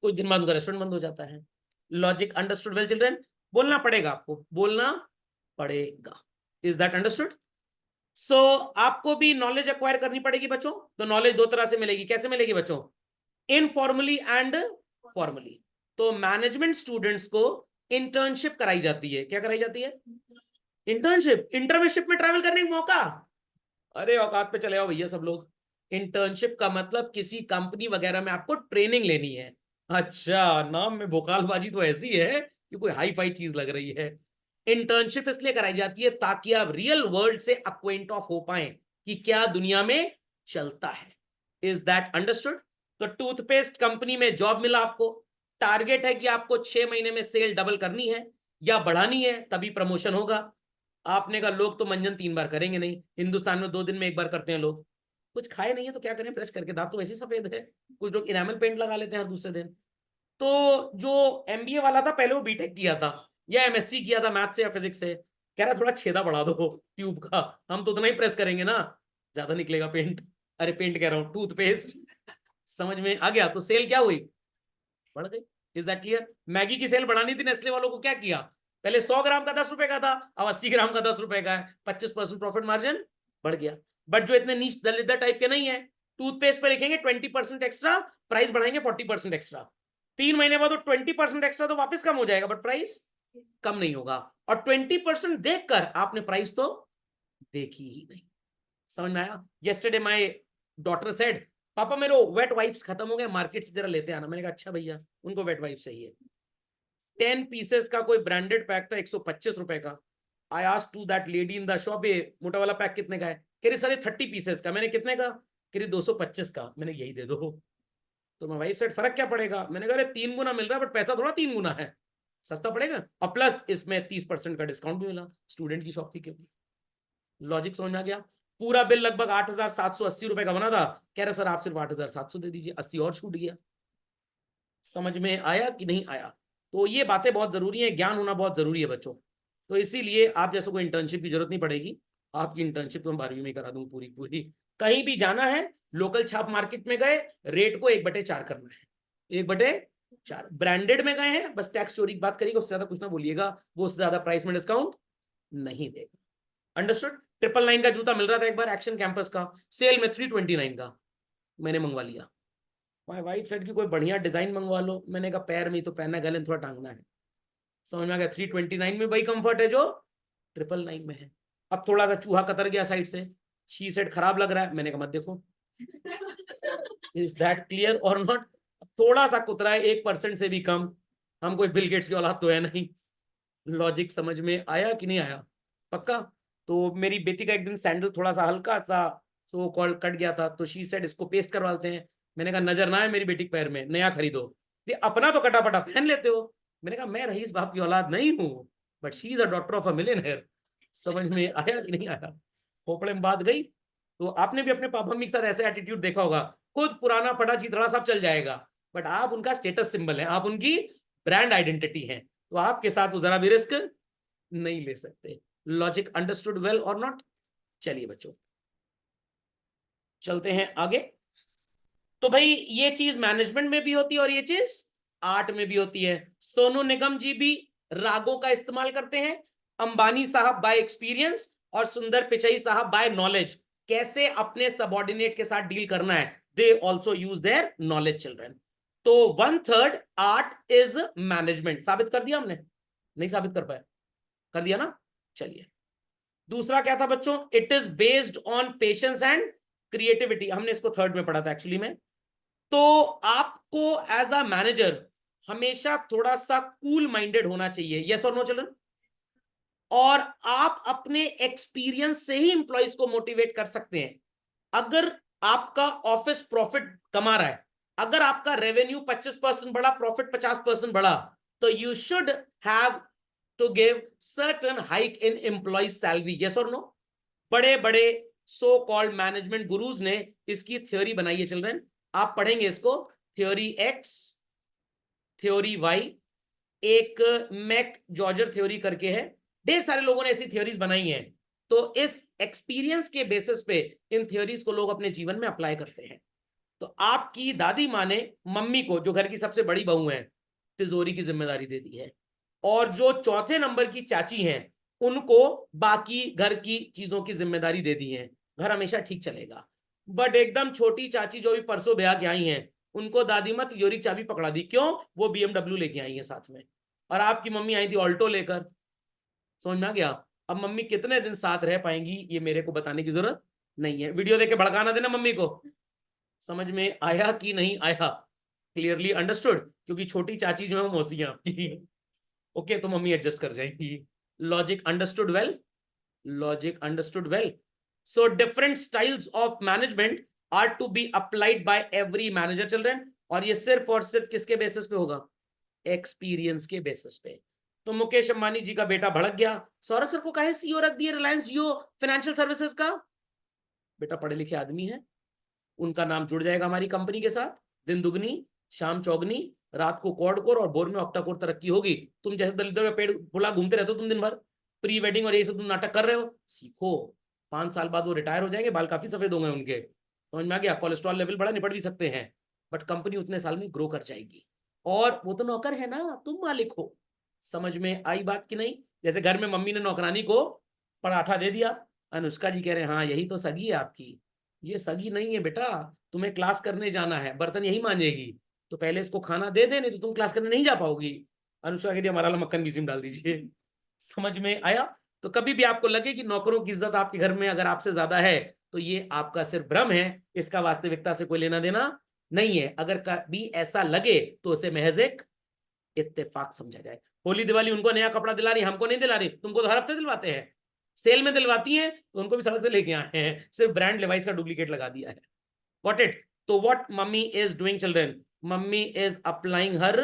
कुछ दिन बाद उनका रेस्टोरेंट बंद हो जाता है। Logic understood well children? बोलना पड़ेगा आपको, बोलना पड़ेगा। Is that understood? सो आपको भी नॉलेज एक्वायर करनी पड़ेगी बच्चों। तो नॉलेज दो तरह से मिलेगी, कैसे मिलेगी बच्चों? Informally and formally. तो मैनेजमेंट स्टूडेंट्स को इंटर्नशिप कराई जाती है। क्या कराई जाती है? इंटर्नशिप। इंटर्नशिप में ट्रैवल करने का मौका, अरे औकात पे चले आओ भैया सब लोग। इंटर्नशिप का मतलब किसी कंपनी वगैरह में आपको ट्रेनिंग लेनी है। अच्छा, नाम में भोकालबाजी तो ऐसी है कि कोई हाई फाई चीज लग रही है। इंटर्नशिप इसलिए कराई जाती है ताकि आप रियल वर्ल्ड से अक्वेंट ऑफ हो पाए कि क्या दुनिया में चलता है। Is that understood? तो टूथपेस्ट कंपनी में जॉब मिला आपको, टारगेट है कि आपको 6 महीने में सेल डबल करनी है या बढ़ानी है, तभी प्रमोशन होगा। आपने कहा लोग तो मंजन 3 बार करेंगे नहीं, हिंदुस्तान में 2 दिन में 1 बार करते हैं लोग। कुछ खाए नहीं है तो क्या करें, ब्रश करके, दांत तो वैसे सफेद है। कुछ लोग इनामल पेंट लगा लेते हैं हर दूसरे दिन। तो जो एमबीए वाला था पहले वो बीटेक किया था या एमएससी किया था मैथ से या फिजिक्स से, कह रहा थोड़ा छेदा बढ़ा दो ट्यूब का, हम तो उतना ही प्रेस करेंगे ना, ज्यादा निकलेगा पेंट। अरे पेंट कह रहा हूँ, टूथपेस्ट। समझ में आ गया? तो सेल क्या हुई? बढ़ गई। Is that clear? मैगी की सेल बढ़ानी थी, नेस्ले वालों को क्या किया, पहले 100 ग्राम का 10 रुपए का था, अब 80 ग्राम का 10 रुपए का है, 25% प्रॉफिट मार्जिन बढ़ गया। बट जो इतने नीच दलिद्दर टाइप के नहीं है, टूथपेस्ट पे लिखेंगे 20% एक्स्ट्रा, प्राइस बढ़ाएंगे 40% एक्स्ट्रा। 3 महीने बाद 20% एक्स्ट्रा तो वापस कम हो जाएगा, बट प्राइस कम नहीं होगा। और 20% देखकर आपने प्राइस तो देखी ही नहीं। समझ में आया? yesterday my daughter said, पापा मेरे वेट वाइप्स खत्म हो गए, मार्केट से जरा लेते आना। मैंने कहा अच्छा भैया, उनको वेट वाइप्स चाहिए। 10 पीसेस का कोई ब्रांडेड पैक था 125 रुपए का। I asked to that lady in the shop, ये मोटा वाला पैक कितने का है? कह रही सर ये 30 पीसेस का। मैंने कितने का? कह रही 225 का। मैंने यही दे दो। तो मैं वाइफ सेड फर्क क्या पड़ेगा? मैंने कहा 3 गुना मिल रहा है बट पैसा थोड़ा 3 गुना है, सस्ता पड़ेगा। और प्लस इसमें 30% का डिस्काउंट भी मिला, स्टूडेंट की शॉप थी क्योंकि। लॉजिक समझ में आ गया? पूरा बिल लगभग 8,780 रुपए का बना था। कह रहे सर आप सिर्फ 8,700 दे दीजिए, 80 और छूट गया। समझ में आया कि नहीं आया? तो ये बातें बहुत जरूरी है, ज्ञान होना बहुत जरूरी है बच्चों। तो इसीलिए आप जैसे कोई इंटर्नशिप की जरूरत नहीं पड़ेगी। आपकी इंटर्नशिप तो मैं 12वीं में करा दूं पूरी पूरी। कहीं भी जाना है, लोकल छाप मार्केट में गए, रेट को 1/4 करना है। 1/4 ब्रांडेड में गए हैं, बस टैक्स चोरी की बात करिएगा, उससे ज्यादा कुछ ना बोलिएगा, वो उससे ज्यादा प्राइस में डिस्काउंट नहीं देगा। अंडरस्टूड? 999 का जूता मिल रहा था एक बार एक्शन कैंपस का, सेल में 329 का, मैंने मंगवा लिया। माय वाइफ सेड कि कोई बढ़िया डिजाइन मंगवा लो। मैंने कहा पैर में ही तो पहनना, गले में थोड़ा टांगना है। समझ में आ गया? 329 में वही कंफर्ट है जो 999 में है। अब थोड़ा सा चूहा कतर गया साइड से, शी सेड खराब लग रहा है। मैंने कहा मत देखो। इज दैट क्लियर और नॉट? थोड़ा सा कुतरा है, 1% से भी कम। हम कोई बिल गेट्स की औलाद तो है नहीं। लॉजिक समझ में आया कि नहीं आया? पक्का? तो मेरी बेटी का एक दिन सैंडल थोड़ा सा हल्का सा सो कॉल कट गया था, तो शी सेड इसको पेस्ट करवाते हैं। मैंने कहा नजर ना है मेरी बेटी के पैर में, नया खरीदो। ये अपना तो कटा पटा पहन लेते हो। मैंने कहा मैं रईस बाप की औलाद नहीं हूं, but she is a daughter of a millionaire. समझ में आया कि नहीं आया? खोपड़े में बात गई। तो आपने भी अपने पापा मम्मी के साथ ऐसे एटीट्यूड देखा होगा, खुद पुराना पड़ा चीथड़ा सब चल जाएगा, बट आप उनका स्टेटस सिंबल है, आप उनकी ब्रांड आइडेंटिटी है, तो आपके साथ वो जरा भी रिस्क नहीं ले सकते। लॉजिक अंडरस्टूड वेल और नॉट? चलिए बच्चों चलते हैं आगे। तो भाई ये चीज मैनेजमेंट में भी होती है और ये चीज आर्ट में भी होती है। सोनू निगम जी भी रागों का इस्तेमाल करते हैं, अंबानी साहब बाय एक्सपीरियंस, और सुंदर पिचई साहब बाय नॉलेज। कैसे अपने सबॉर्डिनेट के साथ डील करना है, they also use their knowledge children. तो 1/3 आर्ट इज मैनेजमेंट। साबित कर दिया हमने? नहीं साबित कर पाए? कर दिया ना? चलिए दूसरा क्या था बच्चों? It is based on patience and creativity. हमने इसको थर्ड में पढ़ा था एक्चुअली में। तो आपको एज अ मैनेजर हमेशा थोड़ा सा कूल माइंडेड होना चाहिए। यस और नो चिल्ड्रन? और आप अपने एक्सपीरियंस से ही इंप्लॉइज को मोटिवेट कर सकते हैं। अगर आपका ऑफिस प्रॉफिट कमा रहा है, अगर आपका रेवेन्यू 25% बढ़ा, प्रॉफिट 50% बढ़ा, तो you should have to give certain hike in employ salary. Yes और नो? बड़े बड़े सो कॉल्ड मैनेजमेंट गुरुज ने इसकी थ्योरी बनाई है चिल्ड्रन, आप पढ़ेंगे इसको। थ्योरी एक्स, थ्योरी वाई, एक मैक जॉर्जर थ्योरी करके है, ढेर सारे लोगों ने ऐसी थ्योरीज बनाई हैं। तो इस एक्सपीरियंस के बेसिस पे इन थ्योरीज को लोग अपने जीवन में अप्लाई करते हैं। तो आपकी दादी माँ ने मम्मी को, जो घर की सबसे बड़ी बहू है, तिजोरी की जिम्मेदारी दे दी है, और जो चौथे नंबर की चाची हैं उनको बाकी घर की चीजों की जिम्मेदारी दे दी है। घर हमेशा ठीक चलेगा। बट एकदम छोटी चाची जो भी परसों ब्याह के आई हैं, उनको दादी माँ तिजोरी चाबी पकड़ा दी। क्यों? वो BMW लेके आई है साथ में, और आपकी मम्मी आई थी ऑल्टो लेकर। समझ में आ गया? अब मम्मी कितने दिन साथ रह पाएंगी ये मेरे को बताने की जरूरत नहीं है। वीडियो देख के भड़काना देना मम्मी को। समझ में आया कि नहीं आया? Clearly understood? क्योंकि छोटी चाची जो है वो मौसी है आपकी। ओके तो मम्मी एडजस्ट कर जाएंगी। Logic understood well? Logic understood well? So different styles of management are to be applied by every manager children, और ये सिर्फ और सिर्फ किसके बेसिस पे होगा? एक्सपीरियंस के बेसिस पे। तो मुकेश अंबानी जी का बेटा भड़क गया, सौरभ सर को काहे सीईओ रख दिए रिलायंस जियो फाइनेंशियल सर्विसेज का? बेटा पढ़े लिखे आदमी है, उनका नाम जुड़ जाएगा हमारी कंपनी के साथ, दिन दुगनी शाम चौगनी, रात को क्वाड कोर और भोर में ऑक्टा कोर तरक्की होगी। तुम जैसे दलितों में पेड़ फुला घूमते रहते हो तुम दिन भर, प्री वेडिंग और ये सब तुम नाटक कर रहे हो, सीखो। 5 साल बाद वो रिटायर हो जाएंगे, बाल काफी सफेद होंगे उनके। समझ में आ गया? कोलेस्ट्रॉल लेवल बड़ा, निपट भी सकते हैं, बट कंपनी उतने साल में ग्रो कर जाएगी। और वो तो नौकर है ना, तुम मालिक हो। समझ में आई बात की नहीं? जैसे घर में मम्मी ने नौकरानी को पराठा दे दिया, अनुष्का जी कह रहे हैं हाँ यही तो सगी है आपकी। ये सगी नहीं है बेटा, तुम्हें क्लास करने जाना है, बर्तन यही मांजेगी, तो पहले इसको खाना दे दे, नहीं तो तुम क्लास करने नहीं जा पाओगी। अनुष्का कह रही हमारा मक्खन भी सिम डाल दीजिए। समझ में आया? तो कभी भी आपको लगे कि नौकरों की इज्जत आपके घर में अगर आपसे ज्यादा है, तो ये आपका सिर्फ भ्रम है, इसका वास्तविकता से कोई लेना देना नहीं है। अगर कभी ऐसा लगे तो उसे महज एक इत्तेफाक समझा जाए। होली दिवाली उनको नया कपड़ा दिला रही, हमको नहीं दिला रही, तुमको तो हर हफ्ते दिलवाते हैं, सेल में दिलवाती हैं, तो उनको भी सड़क से लेके आए हैं, सिर्फ ब्रांड लेवाइस का डुप्लीकेट लगा दिया है। Got it? तो what mummy is doing, children? Mummy is applying her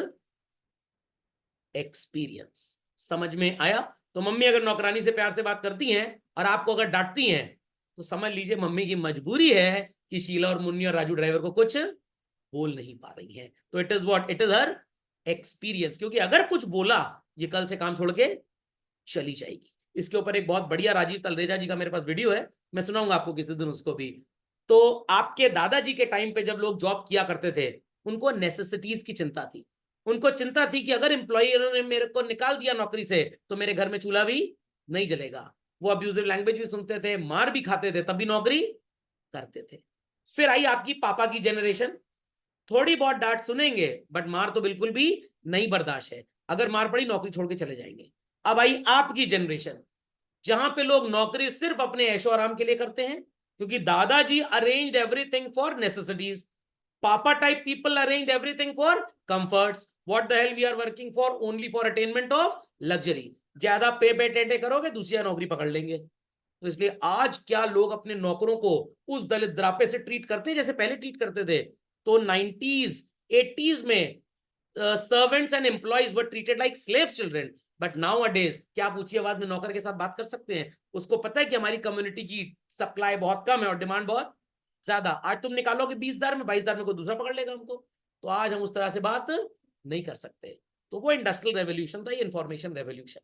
experience. समझ में आया? तो मम्मी अगर नौकरानी से प्यार से बात करती हैं और आपको अगर डांटती हैं, तो समझ लीजिए मम्मी की मजबूरी है कि शीला और मुन्नी और राजू ड्राइवर को कुछ बोल नहीं पा रही हैं। तो it is what, it is her experience, क्योंकि अगर कुछ बोला ये कल से काम छोड़ के चली जाएगी। इसके ऊपर एक बहुत बढ़िया राजीव तलरेजा जी का मेरे पास वीडियो है, मैं सुनाऊंगा आपको किसी दिन उसको भी। तो आपके दादाजी के टाइम पे जब लोग जॉब किया करते थे, उनको नेसेसिटीज की चिंता थी। उनको चिंता थी कि अगर एम्प्लॉयर ने मेरे को निकाल दिया नौकरी से, तो मेरे घर में चूल्हा भी नहीं जलेगा। वो अब्यूजिव लैंग्वेज भी सुनते थे, मार भी खाते थे, तब भी नौकरी करते थे। फिर आई आपकी पापा की जनरेशन, थोड़ी बहुत डांट सुनेंगे, बट मार तो बिल्कुल भी नहीं बर्दाश्त है, अगर मार पड़ी नौकरी छोड़ के चले जाएंगे। अब आई आपकी जनरेशन, जहां पे लोग नौकरी सिर्फ अपने ऐशो आराम के लिए करते हैं, क्योंकि दादाजी अरेंज्ड एवरीथिंग फॉर नेसेसिटीज, पापा type people arranged everything for comforts. What the hell we are working for, only for attainment of luxury. ज्यादा पे टेटे करोगे, दूसरी नौकरी पकड़ लेंगे। तो इसलिए आज क्या लोग अपने नौकरों को उस दलित द्रापे से ट्रीट करते हैं जैसे पहले ट्रीट करते थे। तो 90s 80s में servants and employees were treated like slaves children, but now अडेज क्या आप ऊंची आवाज में नौकर के साथ बात कर सकते हैं? उसको पता है कि हमारी कम्युनिटी की सप्लाई बहुत कम है और डिमांड बहुत ज्यादा। आज तुम निकालोगे 20,000 में, 22,000 में कोई दूसरा पकड़ लेगा हमको। तो आज हम उस तरह से बात नहीं कर सकते। तो वो इंडस्ट्रियल रेवोल्यूशन था, ये इंफॉर्मेशन रेवोल्यूशन।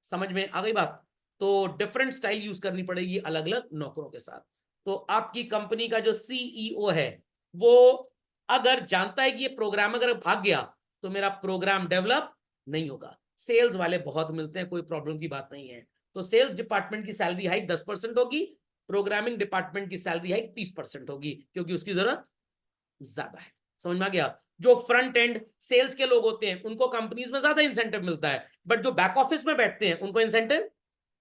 समझ में आ गई बात? तो डिफरेंट स्टाइल यूज करनी पड़ेगी अलग अलग नौकरों के साथ। तो आपकी कंपनी का जो सीईओ है, वो अगर जानता है कि ये प्रोग्राम अगर भाग गया तो मेरा प्रोग्राम डेवलप नहीं होगा। सेल्स वाले बहुत मिलते हैं, कोई प्रॉब्लम की बात नहीं है। तो सेल्स डिपार्टमेंट की सैलरी हाइक 10% होगी, प्रोग्रामिंग डिपार्टमेंट की सैलरी हाइक 30% होगी, क्योंकि उसकी जरूरत ज्यादा है। समझ में आ गया? जो फ्रंट एंड सेल्स के लोग होते हैं उनको कंपनीज में ज्यादा इंसेंटिव मिलता है, बट जो बैक ऑफिस में बैठते हैं उनको इंसेंटिव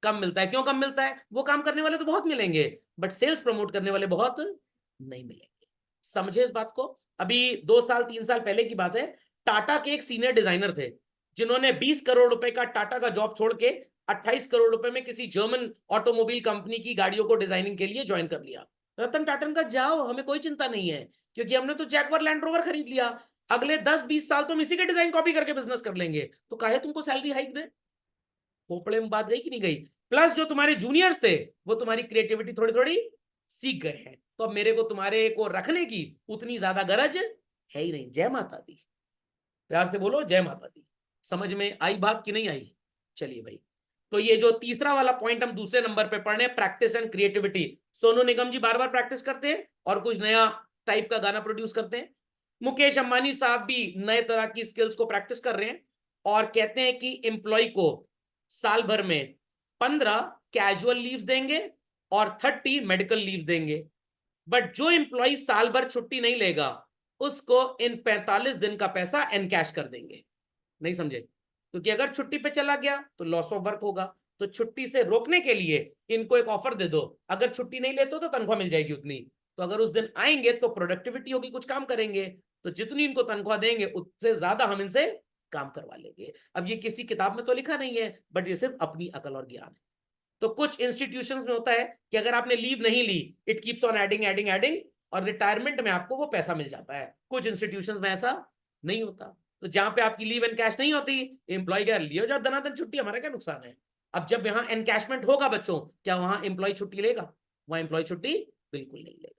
कम मिलता है। क्यों कम मिलता है? वो काम करने वाले तो बहुत मिलेंगे, बट सेल्स प्रमोट करने वाले बहुत नहीं मिलेंगे। समझे इस बात को? अभी 2 साल 3 साल पहले की बात है, टाटा के एक सीनियर डिजाइनर थे जिन्होंने 20 करोड़ रुपए का टाटा का जॉब छोड़ के 28 करोड़ रुपए में किसी जर्मन ऑटोमोबाइल कंपनी की गाड़ियों को डिजाइनिंग के लिए ज्वाइन कर लिया। रतन टाटा का जाओ, हमें कोई चिंता नहीं है, क्योंकि हमने तो जैगवार लैंड रोवर खरीद लिया, अगले 10-20 साल तो हम इसी के डिजाइन कॉपी करके बिजनेस कर लेंगे, तो काहे तुमको सैलरी हाइक दे? खोपड़े में बात गई कि नहीं गई? प्लस जो तुम्हारे जूनियर्स थे वो तुम्हारी क्रिएटिविटी थोड़ी थोड़ी सीख गए हैं, तो अब मेरे को तुम्हारे को रखने की उतनी ज्यादा गरज है ही नहीं। जय माता दी, प्यार से बोलो जय माता दी। समझ में आई बात कि नहीं आई? चलिए भाई, तो ये जो तीसरा वाला पॉइंट हम दूसरे नंबर पे पढ़ रहे हैं, practice and creativity. Sonu Nigam ji बार बार प्रैक्टिस करते हैं और कुछ नया टाइप का गाना प्रोड्यूस करते हैं। मुकेश अंबानी साहब भी नए तरह की स्किल्स को प्रैक्टिस कर रहे हैं और कहते हैं कि एम्प्लॉय को साल भर में 15 कैजुअल लीव्स देंगे और 30 मेडिकल लीव्स देंगे, बट जो एम्प्लॉय साल भर छुट्टी नहीं लेगा उसको इन 45 दिन का पैसा एनकैश कर देंगे। नहीं समझे? क्योंकि अगर छुट्टी पे चला गया तो लॉस ऑफ वर्क होगा, तो छुट्टी से रोकने के लिए इनको एक ऑफर दे दो, अगर छुट्टी नहीं लेते तो तनख्वाह मिल जाएगी उतनी, तो अगर उस दिन आएंगे तो प्रोडक्टिविटी होगी, कुछ काम करेंगे, तो जितनी इनको तनख्वाह देंगे उससे ज्यादा हम इनसे काम करवा लेंगे। अब ये किसी किताब में तो लिखा नहीं है, बट ये सिर्फ अपनी अकल और ज्ञान है। तो कुछ इंस्टीट्यूशंस में होता है कि अगर आपने लीव नहीं ली, it keeps on adding adding adding, और रिटायरमेंट में आपको वो पैसा मिल जाता है। कुछ इंस्टीट्यूशंस में ऐसा नहीं होता। तो जहां पे आपकी लीव एंड कैश नहीं होती, एम्प्लॉय क्या लियो जाओ दनादन छुट्टी, हमारा क्या नुकसान है? अब जब यहाँ एनकैशमेंट होगा बच्चों, क्या वहां एम्प्लॉय छुट्टी लेगा? वहां एम्प्लॉय छुट्टी बिल्कुल नहीं लेगा।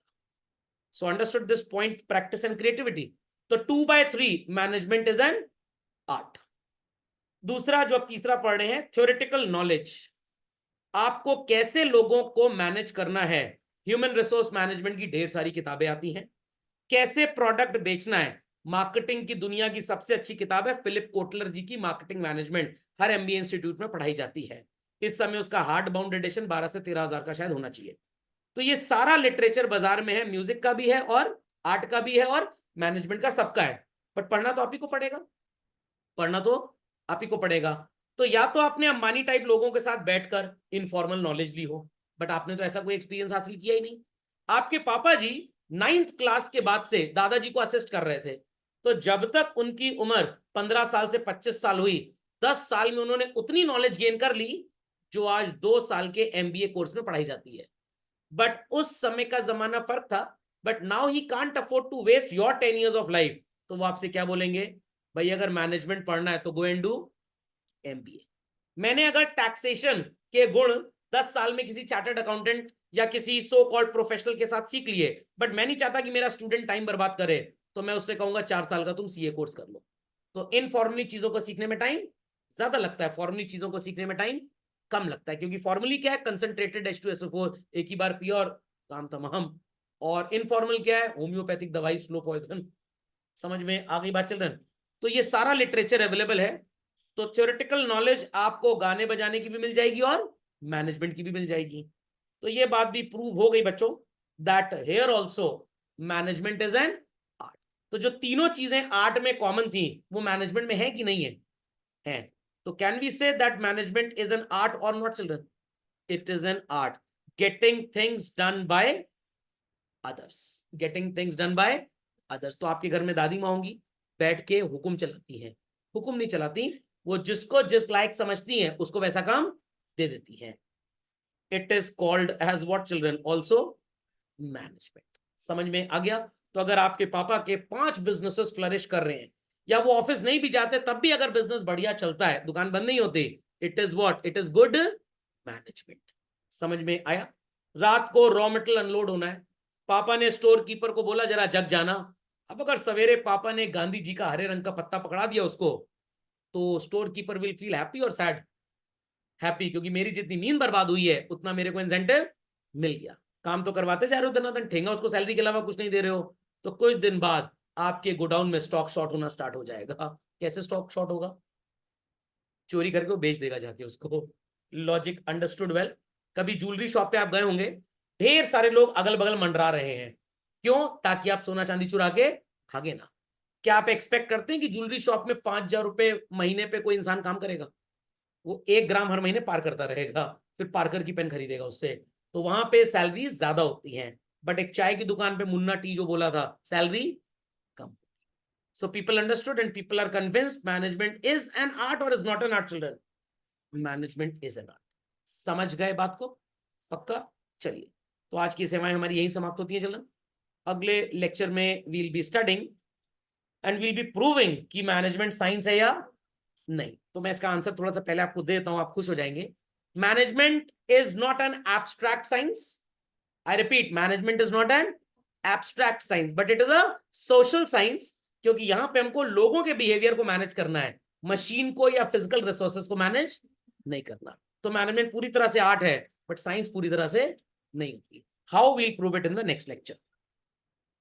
So understood this point, practice and creativity. तो 2/3 मैनेजमेंट इज एन आर्ट। दूसरा जो अब तीसरा पढ़ रहे हैं, थ्योरेटिकल नॉलेज। आपको कैसे लोगों को मैनेज करना है, ह्यूमन रिसोर्स मैनेजमेंट की ढेर सारी किताबें आती हैं। कैसे प्रोडक्ट बेचना है, मार्केटिंग की दुनिया की सबसे अच्छी किताब है फिलिप कोटलर जी की मार्केटिंग मैनेजमेंट, हर एमबीए इंस्टीट्यूट में पढ़ाई जाती है। इस समय उसका हार्ड बाउंड एडिशन 12 से 13,000 का शायद होना चाहिए। तो ये सारा लिटरेचर बाजार में है, म्यूजिक का भी है और आर्ट का भी है और मैनेजमेंट का, सबका है, बट पढ़ना तो आप ही को पड़ेगा, पढ़ना तो आप ही को पड़ेगा। तो या तो आपने अंबानी टाइप लोगों के साथ बैठकर इनफॉर्मल नॉलेज ली हो, बट आपने तो ऐसा कोई एक्सपीरियंस हासिल किया ही नहीं। आपके पापा जी 9th क्लास के बाद से दादाजी को असिस्ट कर रहे थे, तो जब तक उनकी उम्र 15 साल से 25 साल हुई, 10 साल में उन्होंने उतनी नॉलेज गेन कर ली जो आज 2 साल के MBA कोर्स में पढ़ाई जाती है। बट उस समय का जमाना फर्क था, but now he can't afford to waste your 10 years of life. तो वो आपसे क्या बोलेंगे, भाई अगर मैनेजमेंट पढ़ना है तो गो एंड डू MBA। मैंने अगर टैक्सेशन के गुण 10 साल में किसी चार्टर्ड अकाउंटेंट या किसी सो कॉल्ड प्रोफेशनल के साथ सीख लिए, बट मैं नहीं चाहता कि मेरा स्टूडेंट टाइम बर्बाद करे, तो मैं उससे कहूंगा 4 साल का तुम CA कोर्स कर लो। तो इनफॉर्मली चीजों को सीखने में टाइम ज्यादा लगता है, फॉर्मली चीजों को सीखने में टाइम कम लगता है, क्योंकि फॉर्मली क्या है, कंसंट्रेटेड H2SO4 एक ही बार पियो और काम तमाम। और इनफॉर्मल क्या है, होम्योपैथिक दवाई, स्लो पॉइजन। समझ में आ गई बात चल रहा है? तो ये सारा लिटरेचर अवेलेबल है। तो थ्योरेटिकल नॉलेज आपको गाने बजाने की भी मिल जाएगी और मैनेजमेंट की भी मिल जाएगी। तो ये बात भी प्रूव हो गई बच्चों, that here also management is an art. तो जो तीनों चीजें आर्ट में कॉमन थी वो मैनेजमेंट में है कि नहीं है? है। तो can we say that management is an art और not children? It is an art, getting things done by others, getting things done by others. तो आपके घर में दादी माँ होंगी, बैठ के हुक्म चलाती हैं, हुक्म नहीं चलाती, वो जिसको जिस लायक समझती हैं उसको वैसा काम दे देती हैं। It is called as what children, also management. समझ में आ गया? तो अगर आपके पापा के 5 बिजनेसेस फ्लरिश कर रहे हैं, या वो ऑफिस नहीं भी जाते तब भी अगर बिजनेस बढ़िया चलता है, दुकान बंद नहीं होती, it is what, it is good management. समझ में आया? रात को रॉ मेटेरियल अनलोड होना है, पापा ने स्टोर कीपर को बोला जरा जग जाना। अब अगर सवेरे पापा ने गांधी जी का हरे रंग का पत्ता पकड़ा दिया उसको, तो store keeper will feel happy और सैड? हैप्पी, क्योंकि मेरी जितनी नींद बर्बाद हुई है उतना मेरे को इंसेंटिव मिल गया। काम तो करवाते जा रहे हो दनादन, ठेंगा उसको सैलरी के अलावा कुछ नहीं दे रहे हो, तो कुछ दिन बाद आपके गोडाउन में स्टॉक शॉर्ट होना स्टार्ट हो जाएगा। कैसे स्टॉक शॉर्ट होगा? चोरी करके वो बेच देगा जाके उसको। Logic understood well? कभी ज्वेलरी शॉप पे आप गए होंगे, ढेर सारे लोग अगल बगल मंडरा रहे हैं, क्यों? ताकि आप सोना चांदी चुरा के भागे ना। क्या आप एक्सपेक्ट करते हैं कि ज्वेलरी शॉप में 5,000 रुपए महीने पे कोई इंसान काम करेगा? वो 1 ग्राम हर महीने पार करता रहेगा, फिर पार्कर की पेन खरीदेगा उससे। तो वहां पे सैलरी ज्यादा होती है, बट एक चाय की दुकान पे मुन्ना टी जो बोला था, सैलरी कम। So people understood and people are convinced management is an art और is not an art children. Management is an art. समझ गए बात को? पक्का? चलिए, तो आज की सेवाएं हमारी यही समाप्त होती है चिल्ड्रन। अगले लेक्चर में we'll be studying and we'll be proving कि मैनेजमेंट साइंस है या नहीं। तो मैं इसका आंसर थोड़ा सा पहले आपको देता हूं, आप खुश हो जाएंगे। Management is not an abstract science. I repeat, management is not an abstract science, but it is a social science, क्योंकि यहां पे हमको लोगों के बिहेवियर को मैनेज करना है, मशीन को या फिजिकल रिसोर्सेज को मैनेज नहीं करना। तो मैनेजमेंट पूरी तरह से आर्ट है, बट साइंस पूरी तरह से नहीं होती। How we'll prove it in the next lecture.